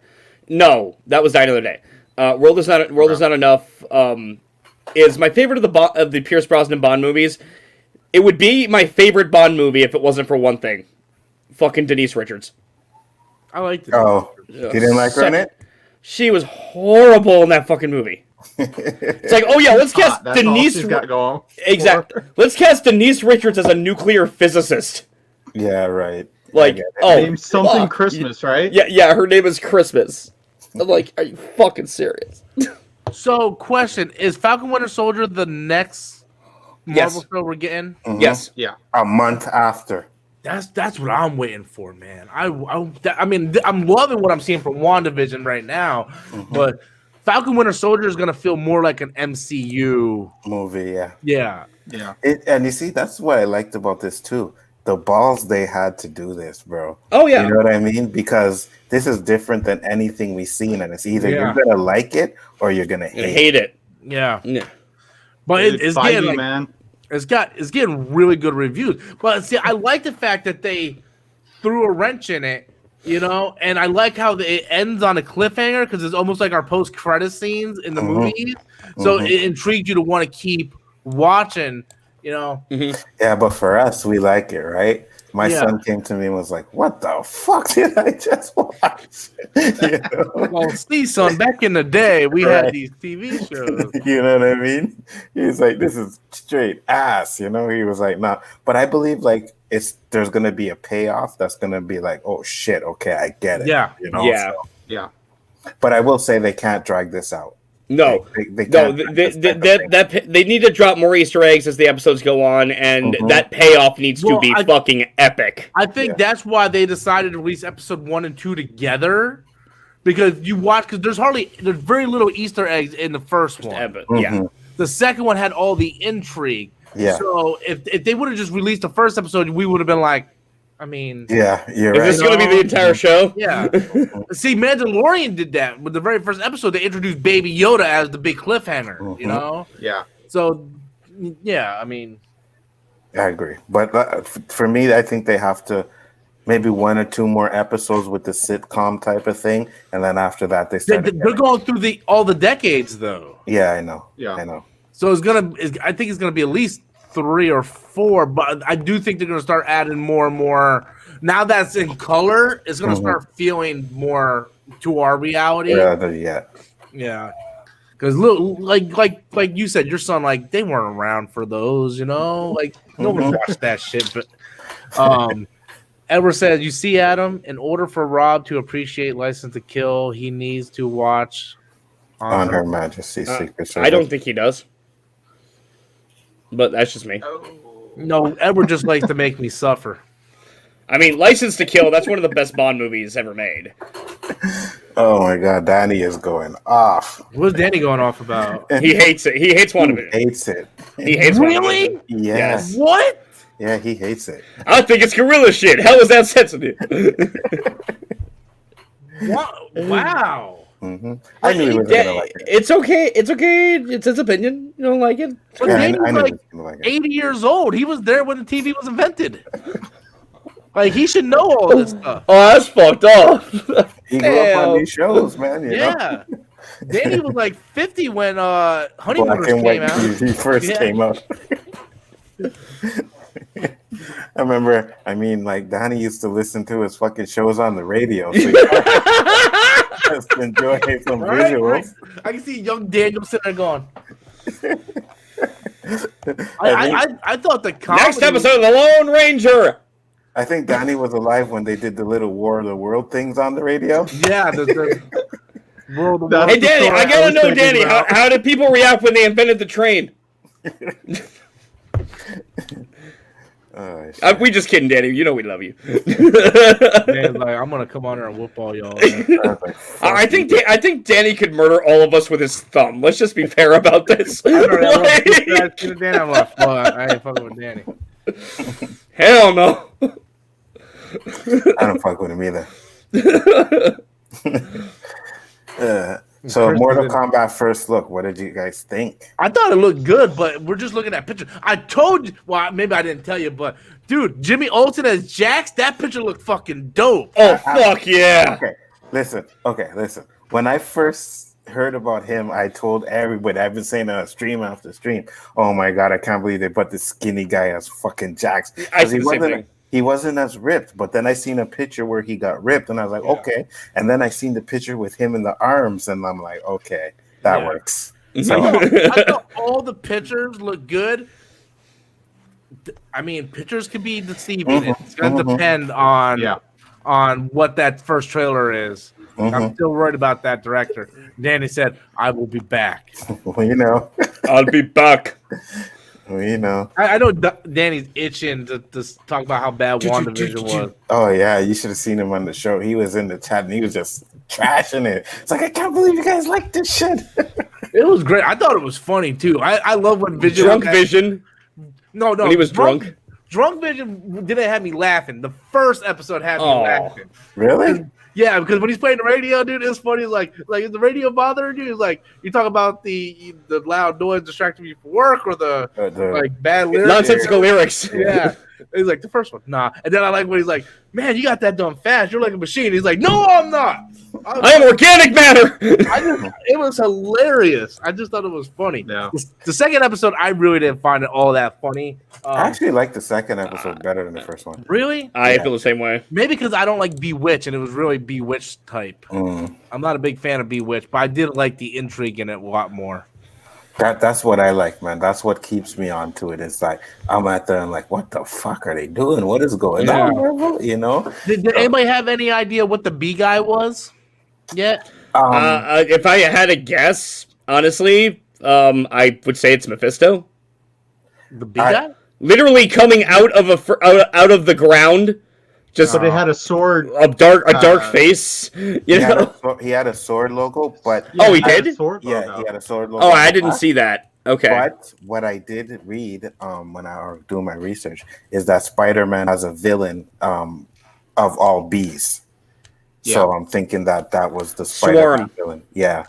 No, that was Die Another Day. World is not enough. Is my favorite of the Pierce Brosnan Bond movies. It would be my favorite Bond movie if it wasn't for one thing. Fucking Denise Richards. I liked it. Oh, you didn't like her in it? She was horrible in that fucking movie. It's like, oh yeah, let's cast That's all Denise. she's got going. Exactly. Let's cast Denise Richards as a nuclear physicist. Yeah, right. Like, I get it. oh, Named something fuck. Christmas, right? Yeah. Her name is Christmas. I'm like, are you fucking serious? So, question: is Falcon Winter Soldier the next Marvel Yes. show we're getting? Mhm. Yes. Yeah. A month after. That's what I'm waiting for, man. I mean, I'm loving what I'm seeing from WandaVision right now, but Falcon Winter Soldier is gonna feel more like an MCU. Movie, yeah. Yeah, Yeah. And you see, that's what I liked about this too. The balls they had to do this, bro. Oh yeah. You know what I mean? Because this is different than anything we've seen, and it's either Yeah. you're gonna like it or you're gonna I hate it. hate it. yeah. Yeah. But Dude, it's Feige, getting man. it's getting really good reviews. But see, I like the fact that they threw a wrench in it, and I like how it ends on a cliffhanger because it's almost like our post-credit scenes in the movies. So it intrigued you to want to keep watching. Yeah, but for us, we like it, right? My Yeah. son came to me and was like, "What the fuck did I just watch?" You know? Well, see, son, back in the day, we Right. had these TV shows. You know what I mean? He's like, "This is straight ass," you know. He was like, "No," but I believe like there's gonna be a payoff that's gonna be like, "Oh shit, okay, I get it." Yeah. you know. Yeah. So- Yeah. but I will say they can't drag this out. No. They No, can't drag this type of thing. they need to drop more Easter eggs as the episodes go on, and that payoff needs Well, to be I- fucking epic. I think that's why they decided to release episode 1 and 2 together. Because there's very little Easter eggs in the first one. Epic. Mhm. Yeah. The second one had all the intrigue. Yeah. So if they would have just released the first episode, we would have been like, I mean, Yeah, you're Is right. this going to be the entire show? yeah. See, Mandalorian did that with the very first episode. They introduced Baby Yoda as the big cliffhanger. Yeah. So yeah, I mean, I agree, but for me, I think they have to maybe 1 or 2 more episodes with the sitcom type of thing, and then after that, they start. they're going through all the decades though. Yeah, I know. Yeah. I know. So I think it's gonna be at least 3 or 4, but I do think they're gonna start adding more and more. Now that's in color, it's gonna start feeling more to our reality. Yeah. Yeah. Because look, like you said, your son, like they weren't around for those, like nobody watched that shit. But Edward says, "You see, Adam, in order for Rob to appreciate License to Kill, he needs to watch On Her Majesty's Secret Service. I don't think he does. But that's just me. No, Edward just likes to make me suffer. I mean, License to Kill, that's one of the best Bond movies ever made. Oh my God, Danny is going off. What's Danny going off about? He hates it. He hates He WandaVision. hates it. He hates Really? WandaVision. Yeah. Yes. What? Yeah, he hates it. I think it's gorilla shit. How is that sensitive? Wow. I knew he wasn't gonna like it. It's okay. It's okay. It's his opinion. You don't like it? But Yeah, Danny's I knew he like was gonna like it. 80 years old. He was there when the TV was invented. Like he should know all this stuff. Oh, that's fucked up. He grew up Damn. on these shows, man. You know? Yeah. Danny was like 50 when Black Honeymooners and came White out. TV first Yeah. came out. I remember, like Danny used to listen to his fucking shows on the radio. So just enjoy some Right, visuals. right. I can see young Daniel sitting there going. I thought the comedy. Next episode of The Lone Ranger. I think Danny was alive when they did the little War of the World things on the radio. Yeah, the World of That's Hey, the Danny, story I I gotta was know, thinking Danny, about. how did people react when they invented the train? Oh, shit. We just kidding, Danny. You know we love you. Danny's like, I'm gonna come on here and whoop all y'all. Man. I was like, fuck I think Danny could murder all of us with his thumb. Let's just be fair about this. I know that. Danny, I'm like, fuck, I ain't fucking with Danny. Hell no. I don't fuck with him either. So Mortal Kombat first look, what did you guys think? I thought it looked good, but we're just looking at pictures. I told you, well, maybe I didn't tell you, but dude, Jimmy Olsen as Jax, that picture looked fucking dope. Oh fuck yeah. Okay, listen. When I first heard about him, I told everybody, I've been saying on stream after stream, oh my god, I can't believe they put this skinny guy as fucking Jax. I see the same thing. He wasn't as ripped, but then I seen a picture where he got ripped, and I was like, okay. And then I seen the picture with him in the arms, and I'm like, okay, that works. So, I thought all the pictures look good. I mean, pictures can be deceiving. It's going to depend on what that first trailer is. I'm still worried about that director. Danny said, I will be back. well, you know. I'll be back. Well, you know. I know Danny's itching to talk about how bad WandaVision was. Oh, yeah, you should have seen him on the show. He was in the chat, and he was just trashing it. It's like, I can't believe you guys like this shit. It was great. I thought it was funny, too. I love when Vision... Drunk Vision? No. When he was drunk? Drunk Vision didn't have me laughing. The first episode had me laughing. Really? Yeah, because when he's playing the radio, dude, it's funny. It's like is the radio bothering you? It's like you talk about the loud noise distracting you from work or the like bad lyrics, nonsensical lyrics. Yeah, he's like the first one, nah. And then I like when he's like, "Man, you got that done fast. You're like a machine." He's like, "No, I'm not. I am organic matter." It was hilarious. I just thought it was funny. Yeah. The second episode, I really didn't find it all that funny. I actually like the second episode better than the first one. Really? I feel the same way. Maybe because I don't like Bewitched, and it was really Bewitched type. I'm not a big fan of Bewitched, but I did like the intrigue in it a lot more. That's what I like, man. That's what keeps me onto it. It's like I'm out there and like, what the fuck are they doing? What is going on? You know? Did anybody have any idea what the B guy was yet? If I had a guess, honestly, I would say it's Mephisto. The B guy? Literally coming out of the ground, just So they had a sword. a dark face. You know? He had a sword logo, but Oh, he had a did? sword he logo. had a sword logo. Oh, I didn't see that. Okay. But what I did read when I was doing my research is that Spider-Man has a villain of all bees. So I'm thinking that was the Spider-Man villain. Yeah.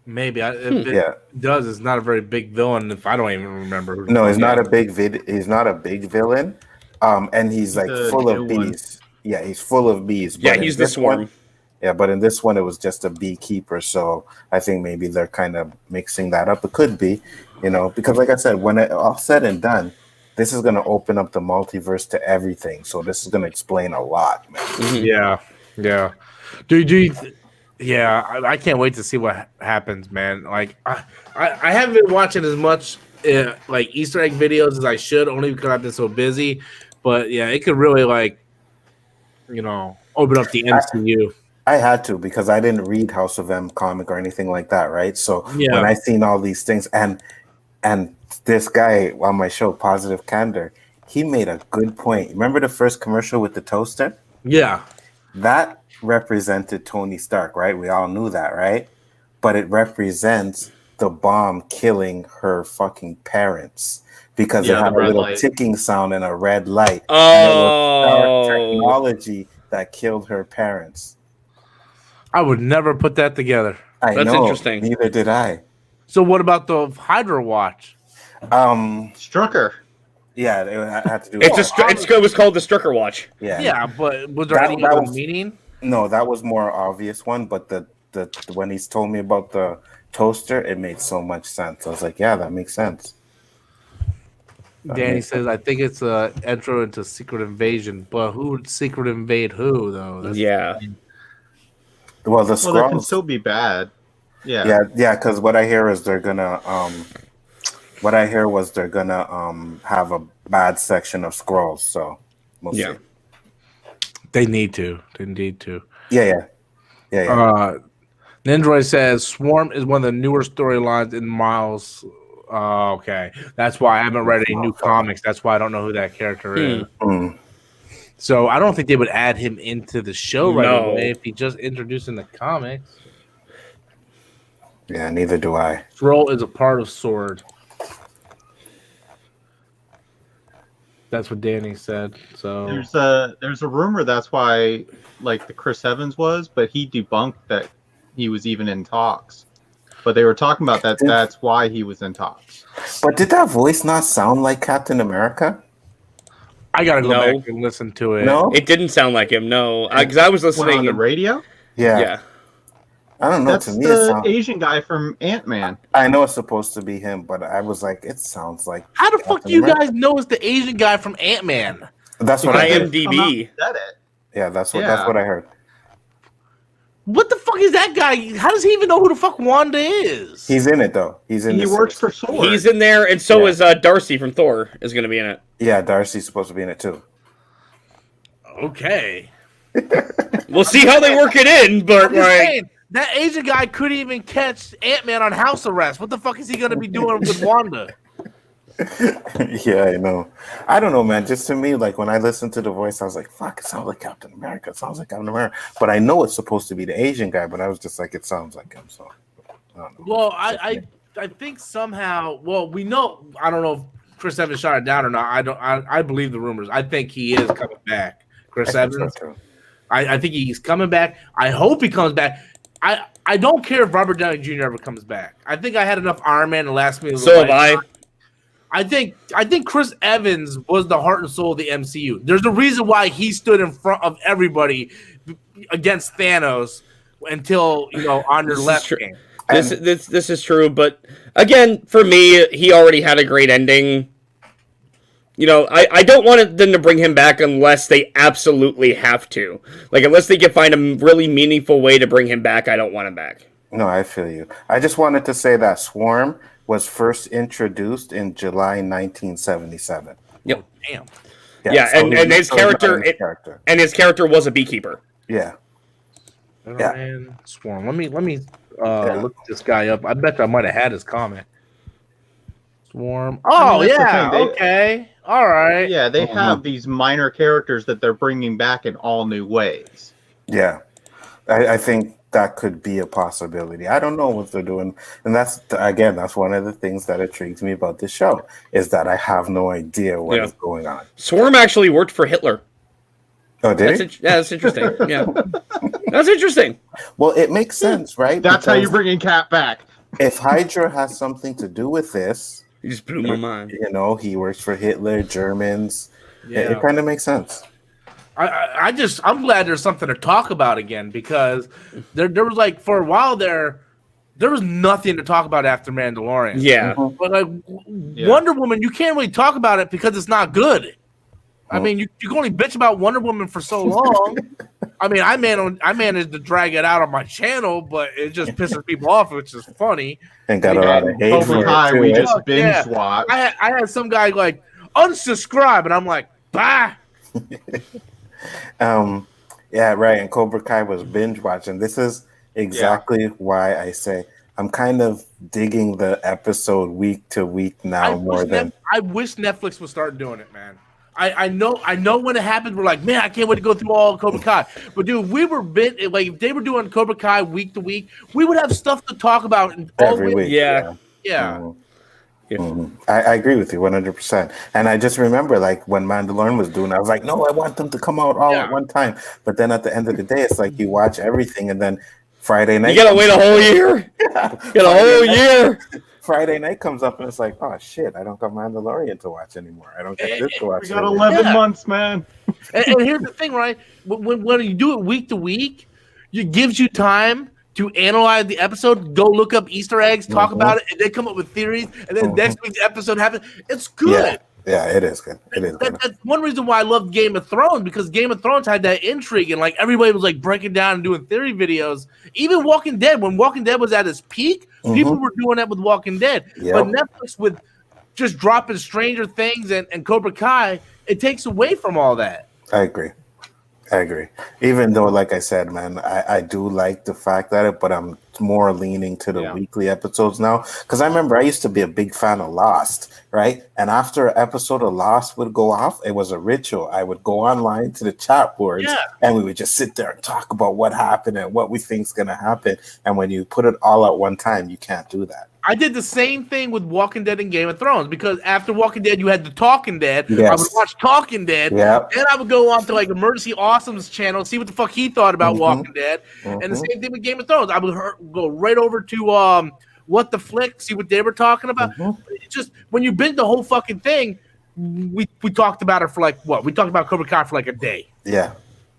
Maybe. If it does, it's not a very big villain. If I don't even remember. No, he's not a big He's not a big villain. And he's like full of bees. Yeah, he's full of bees. Yeah, he's the swarm. But in this one, it was just a beekeeper. So I think maybe they're kind of mixing that up. It could be, because like I said, when it all said and done, this is going to open up the multiverse to everything. So this is going to explain a lot, man. Mm-hmm. Yeah. I can't wait to see what happens, man. Like, I haven't been watching as much like Easter egg videos as I should, only because I've been so busy. But yeah, it could really open up the MCU. I had to because I didn't read House of M comic or anything like that, right? So when I seen all these things and this guy on my show, Positive Candor, he made a good point. Remember the first commercial with the toaster? Yeah. That represented Tony Stark, right? We all knew that, right? But it represents the bomb killing her fucking parents because it had a little ticking sound and a red light. Oh, technology that killed her parents. I would never put that together. That's interesting. Neither did I. So what about the Hydra watch? Strucker. Yeah, it had to do. It was called the Strucker watch. Yeah, but was there any other meaning? No, that was more obvious one. But the when he's told me about the toaster, it made so much sense. I was like, yeah, that makes sense. Danny says, I think it's a intro into Secret Invasion, but who would Secret invade who though? Well, that can still be bad. Yeah. Because what I hear is they're gonna what I hear was they're gonna have a bad section of Skrulls. So we'll see. They need to. Yeah. Nindroid says Swarm is one of the newer storylines in Miles Oh, okay. That's why I haven't read any new comics. That's why I don't know who that character is. So I don't think they would add him into the show right away if he just introduced in the comics. Yeah, neither do I. His role is a part of Sword. That's what Danny said. So there's a rumor that's why like the Chris Evans was, but he debunked that he was even in talks. But they were talking about that. That's why he was in talks. But did that voice not sound like Captain America? I gotta go back and listen to it. No, It didn't sound like him. No, because I was listening on the radio. Yeah. I don't know. That's to me, the Asian guy from Ant-Man. I know it's supposed to be him, but I was like, it sounds like. How the fuck Captain do you America. guys know it's the Asian guy from Ant-Man? That's what I heard. IMDb. Yeah, that's what I heard. What the fuck is that guy? How does he even know who the fuck Wanda is? He's in it though. He's in. He works for Sword. He's in there, and so is Darcy from Thor is going to be in it. Yeah, Darcy's supposed to be in it too. Okay. We'll see how they work it in, but I'm just saying, that Asian guy couldn't even catch Ant-Man on house arrest. What the fuck is he gonna be doing with Wanda? Yeah, I know. I don't know, man. Just to me, like when I listened to the voice, I was like, "Fuck! It sounds like Captain America. It sounds like Captain America." But I know it's supposed to be the Asian guy. But I was just like, "It sounds like him." So, I don't know. Well, I think somehow. Well, we know. I don't know if Chris Evans shot it down or not. I believe the rumors. I think he is coming back. Chris Evans. I think he's coming back. I hope he comes back. I don't care if Robert Downey Jr. ever comes back. I think I had enough Iron Man to last me. So have I. I think Chris Evans was the heart and soul of the MCU. There's a reason why he stood in front of everybody against Thanos until on your left game. This is true, but again, for me, he already had a great ending. I don't want them to bring him back unless they absolutely have to. Like, unless they can find a really meaningful way to bring him back, I don't want him back. No, I feel you. I just wanted to say that Swarm was first introduced in July 1977. Yep. Damn. Yeah, so and his character, and his character was a beekeeper. Yeah. Man, Swarm. Let me look this guy up. I bet I might have had his comment. Swarm. Oh, yeah. Okay. All right. Yeah, they have these minor characters that they're bringing back in all new ways. Yeah. I think that could be a possibility. I don't know what they're doing. And that's one of the things that intrigues me about this show is that I have no idea what is going on. Swarm actually worked for Hitler. Oh, did he? That's interesting. Yeah. That's interesting. Well, it makes sense, right? That's how you're bringing Cap back. If Hydra has something to do with this, You just blew my mind. He works for Hitler, Germans. Yeah. It kind of makes sense. I'm glad there's something to talk about again because there was like for a while there was nothing to talk about after Mandalorian. Yeah. But like Wonder Woman, you can't really talk about it because it's not good. I mean, you can only bitch about Wonder Woman for so long. I mean, I managed to drag it out on my channel, but it just pisses people off, which is funny. And got a lot of hate for it too, we right? just binge watched. I had some guy like unsubscribe, and I'm like, bye. Yeah, right. And Cobra Kai was binge watching. This is exactly why I say I'm kind of digging the episode week to week now I wish Netflix would start doing it, man. I know when it happened, we're like, man, I can't wait to go through all Cobra Kai. But dude, if they were doing Cobra Kai week to week, we would have stuff to talk about every week. Yeah. I agree with you 100%. And I just remember like when Mandalorian was doing, I was like, no, I want them to come out all at one time. But then at the end of the day, it's like you watch everything and then Friday night. You gotta wait a whole year. Friday night comes up and it's like, oh shit, I don't got Mandalorian to watch anymore. I don't get this to watch. We got 11 months, man. and here's the thing, right? When you do it week to week, it gives you time to analyze the episode, go look up Easter eggs, talk about it, and then come up with theories, and then next week's episode happens. It's good. Yeah, it is good. It is good. That's one reason why I love Game of Thrones, because Game of Thrones had that intrigue, and like everybody was like breaking down and doing theory videos. Even Walking Dead, when Walking Dead was at its peak, people were doing that with Walking Dead. Yep. But Netflix with just dropping Stranger Things and Cobra Kai, it takes away from all that. I agree. I agree. Even though, like I said, man, I do like the fact that but I'm more leaning to the Yeah. weekly episodes now. Because I remember I used to be a big fan of Lost, right? And after an episode of Lost would go off, it was a ritual. I would go online to the chat boards Yeah. and we would just sit there and talk about what happened and what we think's going to happen. And when you put it all at one time, you can't do that. I did the same thing with Walking Dead and Game of Thrones because after Walking Dead, you had the Talking Dead. Yes. I would watch Talking Dead. Yep. Then I would go on to like Emergency Awesome's channel, see what the fuck he thought about Walking Dead. And the same thing with Game of Thrones. I would go right over to What the Flick, see what they were talking about. It's just when you binge the whole fucking thing, we talked about it for like what? We talked about Cobra Kai for like a day. Yeah.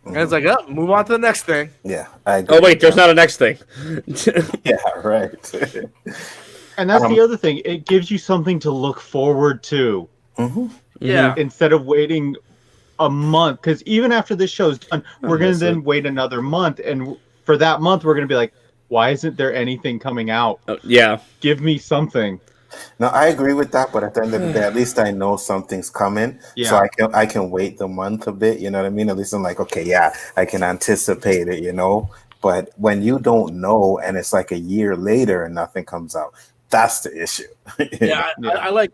And it's like, oh, move on to the next thing. Yeah. I agree. Oh wait, there's not a next thing. Yeah, right. And that's the other thing. It gives you something to look forward to. Yeah. Instead of waiting a month. Because even after this show's done, we're going to then wait another month. And for that month, we're going to be like, why isn't there anything coming out? Yeah. Give me something. No, I agree with that, but at the end of the day, at least I know something's coming, so I can wait the month a bit. You know what I mean? At least I'm like, okay, yeah, I can anticipate it. You know, but when you don't know and it's like a year later and nothing comes out, that's the issue. Yeah, I like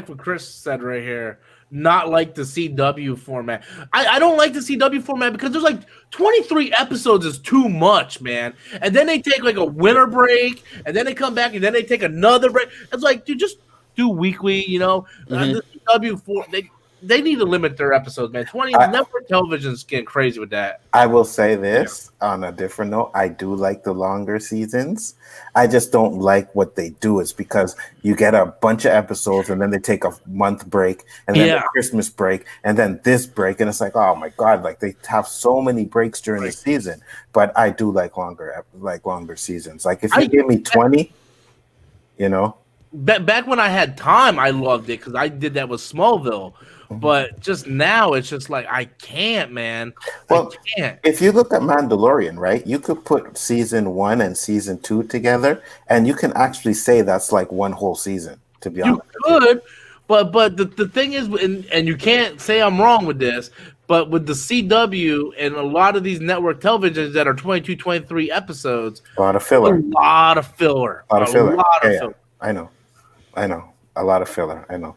what Chris said right here. Not like the CW format. I don't like the CW format because there's like 23 episodes is too much, man. And then they take like a winter break, and then they come back, and then they take another break. It's like, dude, just do weekly, you know. The CW they need to limit their episodes, man. Network television's getting crazy with that. I will say this on a different note. I do like the longer seasons. I just don't like what they do. Is because you get a bunch of episodes and then they take a month break and then a Christmas break and then this break. And it's like, oh my God, like they have so many breaks during the season. But I do like longer seasons. Like if you give me 20, you know. Back when I had time, I loved it because I did that with Smallville. But just now, it's just like I can't, man. Well, I can't. If you look at Mandalorian, right, you could put season 1 and season 2 together, and you can actually say that's like one whole season. To be honest, you could, but the thing is, and you can't say I'm wrong with this. But with the CW and a lot of these network televisions that are 22, 23 episodes, a lot of filler. A lot of filler. I know. A lot of filler. I know.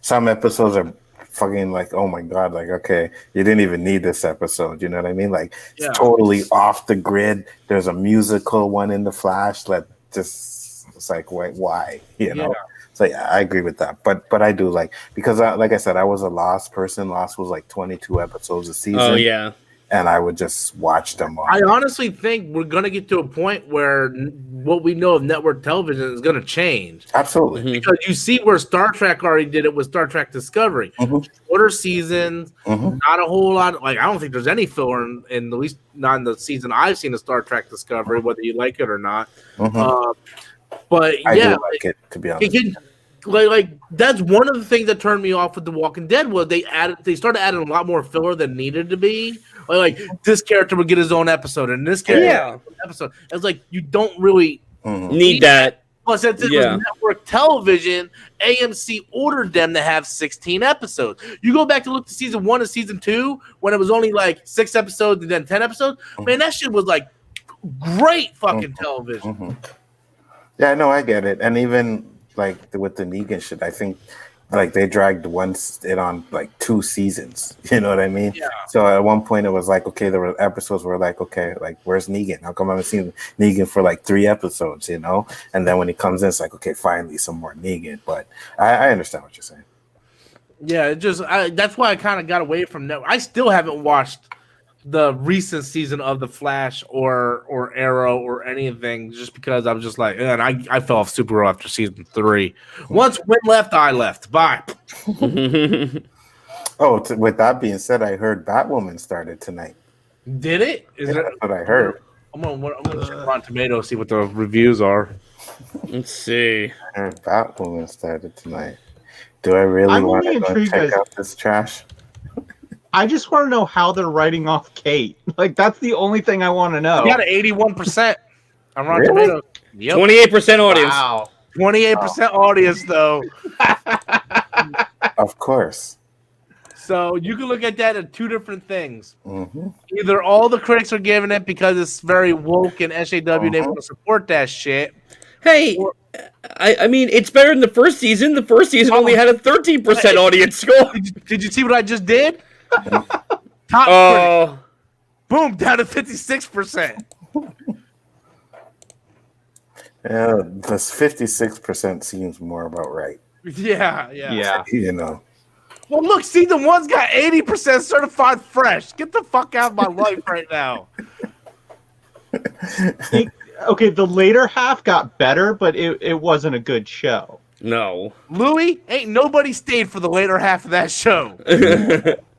Some episodes are fucking like, oh my God, like, okay, you didn't even need this episode. You know what I mean? Like, it's totally off the grid. There's a musical one in the Flash that just, it's like, wait, why? You know? So yeah, I agree with that. But I do like, because like I said, I was a Lost person. Lost was like 22 episodes a season. Oh yeah. And I would just watch them all. I honestly think we're going to get to a point where what we know of network television is going to change. Absolutely. Because you see where Star Trek already did it with Star Trek Discovery. Shorter seasons, not a whole lot. Like, I don't think there's any filler in at least not in the season I've seen of Star Trek Discovery, whether you like it or not. But I do like it, to be honest. Like that's one of the things that turned me off with The Walking Dead was they started adding a lot more filler than needed to be. Like this character would get his own episode, and this character would get his own episode. It's like you don't really need that. Plus, since it was network television, AMC ordered them to have 16 episodes. You go back to look to season 1 and season 2 when it was only like 6 episodes and then 10 episodes. Man, that shit was like great fucking television. Yeah, no, I get it, and even like with the Negan shit, I think like they dragged it on like 2 seasons. You know what I mean? Yeah. So at one point it was like, okay, there were episodes where like, okay, like where's Negan? How come I haven't seen Negan for like 3 episodes? You know? And then when he comes in, it's like, okay, finally some more Negan. But I understand what you're saying. Yeah, that's why I kind of got away from that. I still haven't watched the recent season of The Flash or Arrow or anything, just because I was just like, and I fell off super rough after season 3. Once Win left, I left. Bye. With that being said, I heard Batwoman started tonight. Did it? That's what I heard. I'm gonna check Rotten Tomatoes, see what the reviews are. Let's see. I heard Batwoman started tonight. Do I really want to go check out this trash? I just want to know how they're writing off Kate. Like, that's the only thing I want to know. You got an 81% on Rotten Tomatoes. Yep. 28% audience. Wow. 28% audience, though. Of course. So you can look at that as two different things. Mm-hmm. Either all the critics are giving it because it's very woke and SAW and they want to support that shit. Hey, I mean, it's better than the first season. The first season only had a 13% audience score. Did you see what I just did? Top critic. Oh, Boom, down to 56%. Yeah, this 56% seems more about right. Yeah. You know. Well, look, season one's got 80% certified fresh. Get the fuck out of my life right now. Okay, the later half got better, but it wasn't a good show. no. Louis, ain't nobody stayed for the later half of that show.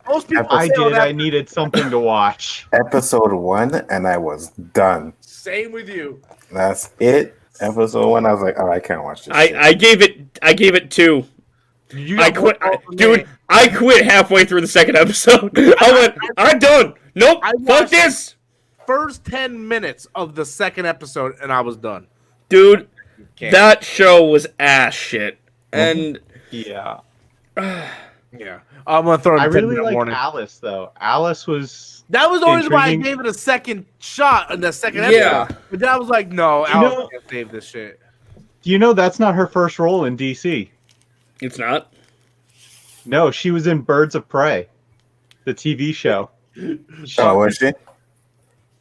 Most people I say, "Oh, did. I needed something to watch. Episode 1, and I was done. Same with you. That's it. Episode 1, I was like, oh, I can't watch this. shit. I gave it 2. You I got quit, more fault than dude. me. I quit halfway through the second episode. I went, I'm done. Nope, I fuck watched- this, First 10 minutes of the second episode, and I was done. dude. Can't. That show was ass shit, and Yeah. Yeah. I'm going to throw it I in really 10-minute like warning. Alice, though. Alice was... That was the only reason why I Intriguing. gave it a second shot in the second Yeah. episode. But then I was like, no, You Alice know- can't save this shit. Do you know that's not her first role in DC? it's not. No, she was in Birds of Prey, the TV show. Oh, was she?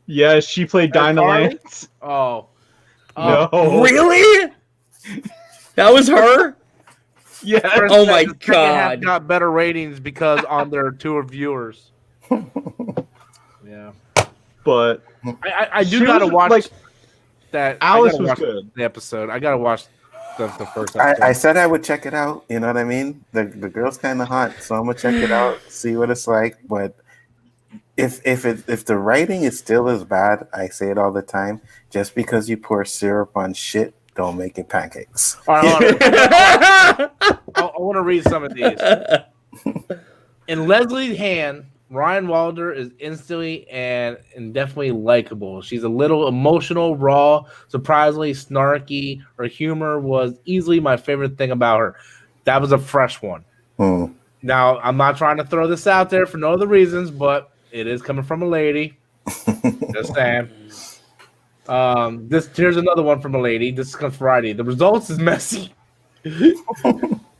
Yeah, she played That's Dinah Harley? Lance. Oh. No. Really? That was her. Yeah. First Oh half- my the second half God. got better ratings because on their tour viewers. Yeah. But I do She gotta was, watch like, that. Alice I gotta was watch good. the episode. I gotta watch the first episode. I said I would check it out. You know what I mean? The girl's kind of hot, so I'm gonna check it out, see what it's like. But if the writing is still as bad, I say it all the time. Just because you pour syrup on shit, don't make it pancakes. All right, hold on. I want to read some of these. In Leslie's hand, Ryan Wilder is instantly and definitely likable. She's a little emotional, raw, surprisingly snarky. Her humor was easily my favorite thing about her. That was a fresh one. Hmm. Now, I'm not trying to throw this out there for no other reasons, but it is coming from a lady. Just saying. Here's another one from a lady. This comes Friday. The results is messy,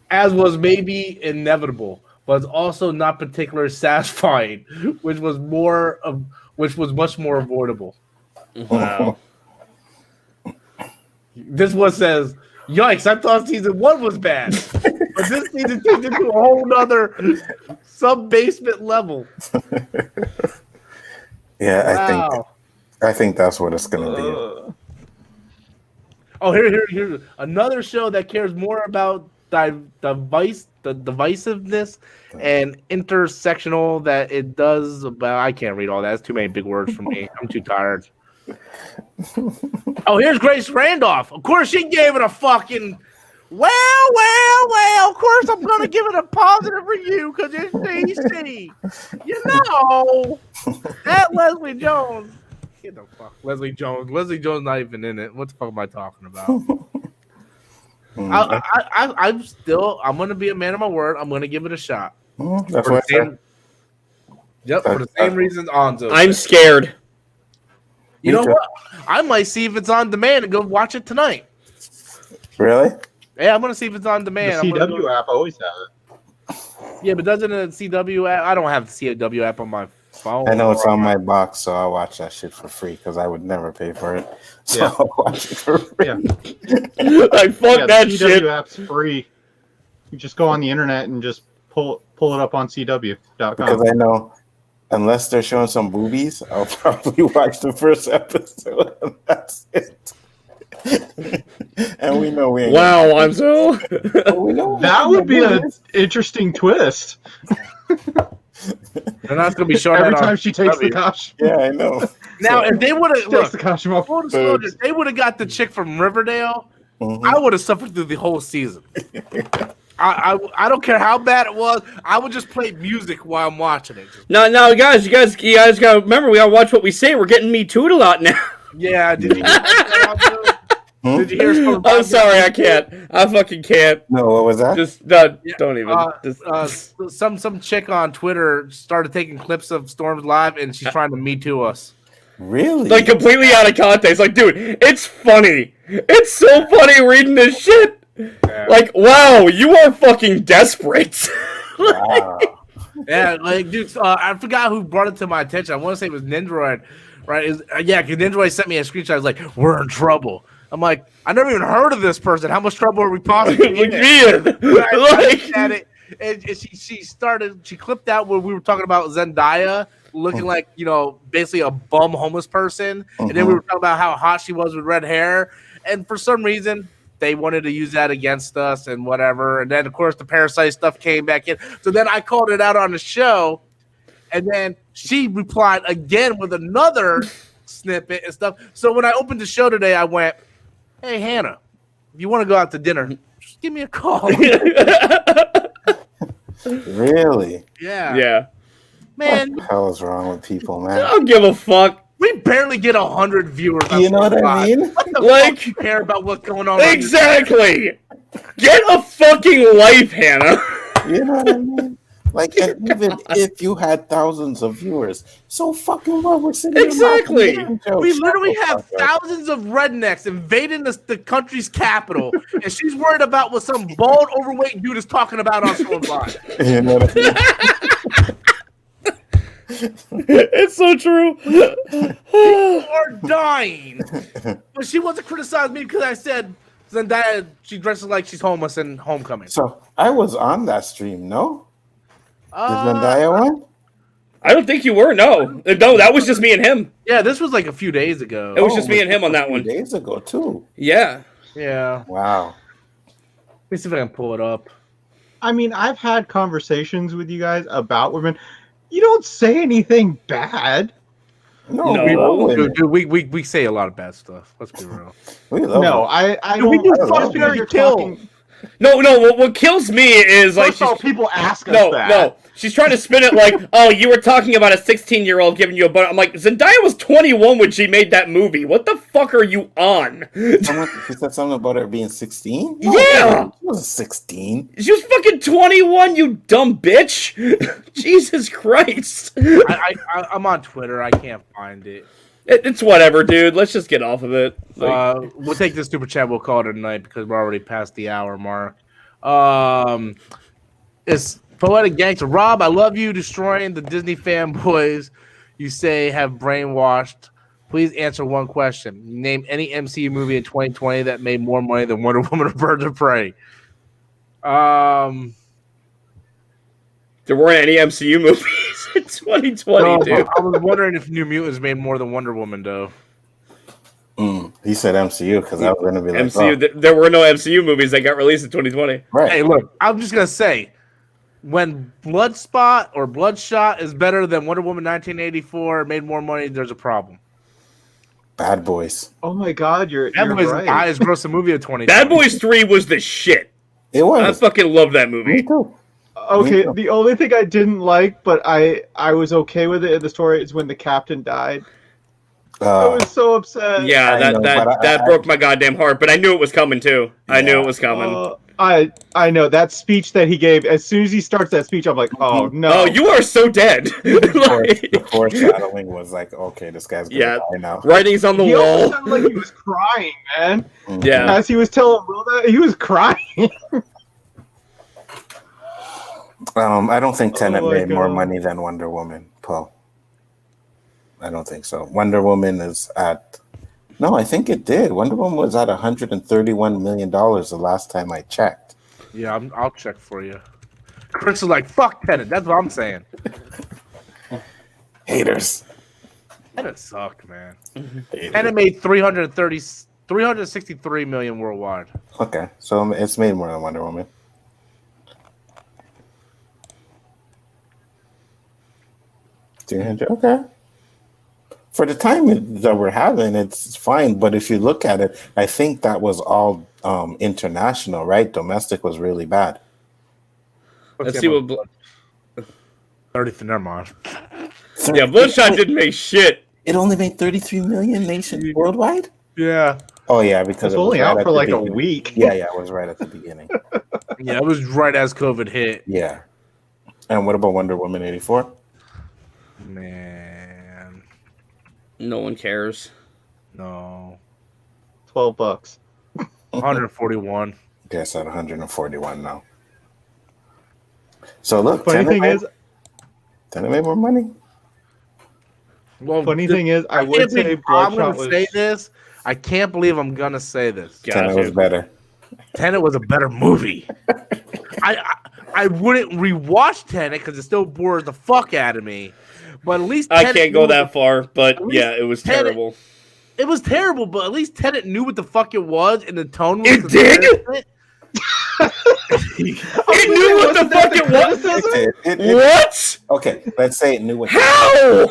as was maybe inevitable, but it's also not particularly satisfying, which was much more avoidable. Wow. This one says, "Yikes! I thought season 1 was bad, but this season takes it to a whole nother sub-basement level." Yeah, Wow. I think that's what it's gonna be. Oh, here, another show that cares more about divisiveness and intersectional that it does about. I can't read all that. It's too many big words for me. I'm too tired. Oh, here's Grace Randolph. Of course, she gave it a fucking. Well. Of course, I'm gonna give it a positive review because it's DC. You know that Leslie Jones. Get the fuck, Leslie Jones. Leslie Jones not even in it. What the fuck am I talking about? I'm gonna be a man of my word. I'm gonna give it a shot. That's For what the I same, yep, for the same reasons Anzo. I'm scared. You Me know too. what? I might see if it's on demand and go watch it tonight. Really? Yeah, I'm gonna see if it's on The demand. I'm gonna CW go- app always has it. Yeah, but doesn't the CW app? I don't have the CW app on my phone. I know it's on my box, so I'll watch that shit for free because I would never pay for it. So Yeah. I'll watch it for free. Yeah. I fuck Yeah, that the shit. CW app's free. You just go on the internet and just pull it up on CW.com. Because I know unless they're showing some boobies, I'll probably watch the first episode and that's it. And we know we ain't Wow, Anzo. we know That would be an interesting twist. They're not gonna be showing Every that on time she takes the CW. costume, Yeah, I know. Now, if they would have she takes the look, costume off. full disclosure, if they would have got the chick from Riverdale, Mhm. I would have suffered through the whole season. I don't care how bad it was. I would just play music while I'm watching it. No, guys, you guys gotta remember. We gotta watch what we say. We're getting Me Too'd a lot now. Yeah, did you? Did you hear Storm? I'm sorry, I can't. I fucking can't. No, what was that? Just don't even. Some chick on Twitter started taking clips of Storm's live, and she's trying to Me Too us. Really? Like completely out of context. Like, dude, it's funny. It's so funny reading this shit. Yeah. Like, wow, you are fucking desperate. Wow. Yeah, like, dude, I forgot who brought it to my attention. I want to say it was Nindroid, right? Yeah, because Nindroid sent me a screenshot. I was like, we're in trouble. I'm like, I never even heard of this person. How much trouble are we possibly in? Like, At it, and she clipped out where we were talking about Zendaya looking like, basically a bum homeless person. And then we were talking about how hot she was with red hair. And for some reason, they wanted to use that against us and whatever. And then, of course, the Parasite stuff came back in. So then I called it out on the show. And then she replied again with another snippet and stuff. So when I opened the show today, I went, hey, Hannah, if you want to go out to dinner, just give me a call. Really? Yeah. yeah. Man, What the hell is wrong with people, I man? don't give a fuck. we barely get 100 viewers. On You know what I Spotify. mean? What the Like- fuck you care about what's going on? on Exactly. Get a fucking life, Hannah. You know what I mean? Like, and even if you had thousands of viewers, so fucking what? We're sitting here Exactly. laughing at jokes. We Shut literally the have fuck up. thousands of rednecks invading the country's capital, and she's worried about what some bald, overweight dude is talking about on Storm's Live. You know what I mean? It's so true. People are dying. But she wants to criticize me because I said Zendaya, she dresses like she's homeless in Homecoming. So I was on that stream, no? The Zendaya one? I don't think you were. No, that was just me and him. Yeah, this was like a few days ago. It was just me and him on that A few one. days ago, too. Yeah. Yeah. Wow. Let me see if I can pull it up. I mean, I've had conversations with you guys about women. You don't say anything bad. No, No. we love women. Dude, we say a lot of bad stuff. Let's be real. We love No, women. I Dude, we don't. do I don't fuck, know. marry, You're kill. talking- No. What kills me is like First of all, people ask us no. that. She's trying to spin it like, oh, you were talking about a 16-year-old giving you a butt. I'm like, Zendaya was 21 when she made that movie. What the fuck are you on? She said something about her being 16? No, Yeah. She wasn't 16. She was fucking 21, you dumb bitch. Jesus Christ. I'm on Twitter. I can't find it. It's whatever, dude. Let's just get off of it. Like, We'll take this super chat. We'll call it a night because we're already past the hour mark. It's Poetic Gangster. Rob, I love you destroying the Disney fanboys you say have brainwashed. Please answer one question. Name any MCU movie in 2020 that made more money than Wonder Woman or Birds of Prey. there weren't any MCU movies in 2020, dude. I was wondering if New Mutants made more than Wonder Woman, though. He said MCU because I was going to be like, MCU. There were no MCU movies that got released in 2020. right. Hey, look, I'm just going to say, when Bloodspot or Bloodshot is better than Wonder Woman 1984, made more money, there's a problem. Bad Boys. Oh my God, you're That was the right. highest grossing movie of 2020. Bad Boys 3 was the shit. It I was. fucking love that Me movie. too. Okay, the only thing I didn't like, but I was okay with it in the story, is when the captain died. I was so upset. Yeah, I know, but that I- broke my goddamn heart. But I knew it was coming too. I knew it was coming. I know that speech that he gave. As soon as he starts that speech, I'm like, oh no. Oh, you are so dead. The foreshadowing was like, okay, this guy's going to Yeah. die now. Writings on the He almost wall. sounded like he was crying, man. Yeah. As he was telling Will that, he was crying. I don't think Tenet Oh my made more God. money than Wonder Woman, Paul. I don't think so. Wonder Woman is at... No, I think it did. Wonder Woman was at $131 million the last time I checked. Yeah, I'll check for you. Chris is like, fuck Tenet. That's what I'm saying. Haters. Tenet sucked, man. Haters. Tenet made 363 million worldwide. Okay, so it's made more than Wonder Woman. 300, okay. For the time that we're having, it's fine. But if you look at it, I think that was all international, right? Domestic was really bad. Let's see what. 30th, never mind. Yeah, Bloodshot didn't make shit. It only made 33 million worldwide. Yeah. Oh yeah, because It's it was only right out at for the like a beginning. week. Yeah, it was right at the beginning. Yeah, it was right as COVID hit. Yeah. And what about Wonder Woman 84? Man, No one cares. no. $12. 141. Guess at 141 now. So look, Funny thing is, Tenet made more money. Well, funny thing is, I would can't say believe I'm Bloodshot gonna say was. this. I can't believe I'm gonna say this. Tenet was better. Tenet was a better movie. I wouldn't rewatch Tenet because it still bores the fuck out of me. But at least I Tenet can't go knew that far, but at least yeah, it was Tenet- terrible. It was terrible, but at least Tenet knew what the fuck it was, and the tone was. It did? It knew what the fuck it was. What? Okay, let's say it knew what. How?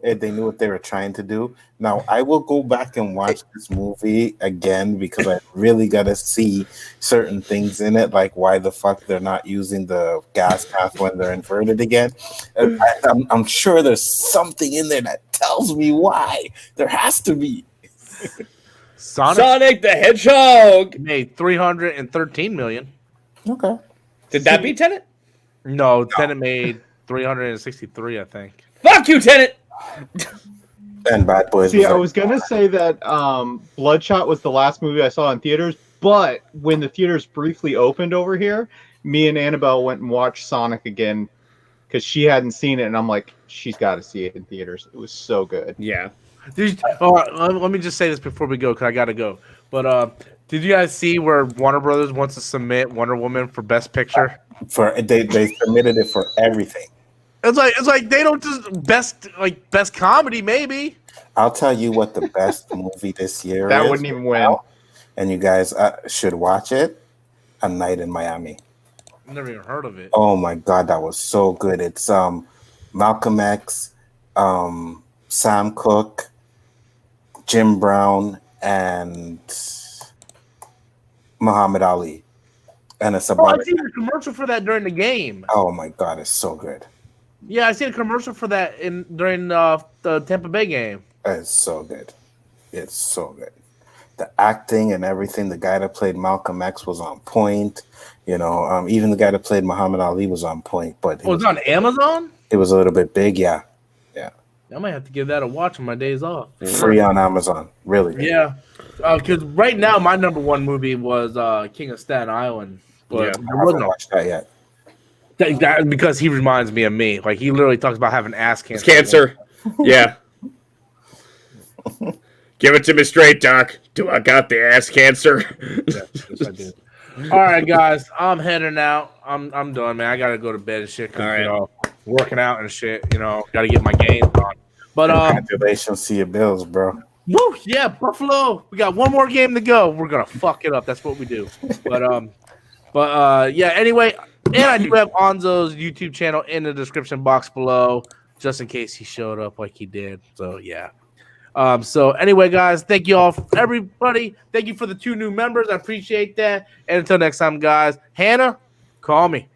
They knew what they were trying to do. Now I will go back and watch this movie again because I really gotta see certain things in it, like why the fuck they're not using the gas mask when they're inverted again. I'm sure there's something in there that tells me why. There has to be. Sonic the Hedgehog made $313 million. Okay. Did that beat Tenet? No, Tenet made 363, I think. Fuck you, Tenet. And Bad Boys. See, I was gonna say that Bloodshot was the last movie I saw in theaters, but when the theaters briefly opened over here, me and Annabelle went and watched Sonic again because she hadn't seen it, and I'm like, she's got to see it in theaters. It was so good. Yeah. Let me just say this before we go, because I gotta go. But did you guys see where Warner Brothers wants to submit Wonder Woman for Best Picture? They submitted it for everything. It's like they don't just best comedy maybe. I'll tell you what the best movie this year That is. wouldn't even win. And you guys should watch it. A Night in Miami. I've never even heard of it. Oh my god, that was so good. It's Malcolm X, Sam Cooke, Jim Brown, and Muhammad Ali. And it's about I seen a commercial for that during the game. Oh my god, it's so good. Yeah, I seen a commercial for that during the Tampa Bay game. It's so good. It's so good. The acting and everything. The guy that played Malcolm X was on point. You know, even the guy that played Muhammad Ali was on point. But it's on Amazon? It was a little bit big, yeah. Yeah. I might have to give that a watch on my days off. Free on Amazon. Really good. Yeah. Because right now my number one movie was King of Staten Island. But I haven't watched that yet. Because he reminds me of me. Like, he literally talks about having ass cancer. Cancer. Yeah. Give it to me straight, Doc. Do I got the ass cancer? Yes, I do. All right, guys. I'm heading out. I'm done, man. I got to go to bed and shit. All right. You know, working out and shit. You know, got to get my games on. But congratulations to your Bills, bro. Woo, yeah, Buffalo. We got one more game to go. We're going to fuck it up. That's what we do. But yeah, anyway, and I do have Onzo's YouTube channel in the description box below, just in case he showed up like he did. So yeah. So anyway, guys, thank you all, everybody. Thank you for the 2 new members. I appreciate that. And until next time, guys, Hannah, call me.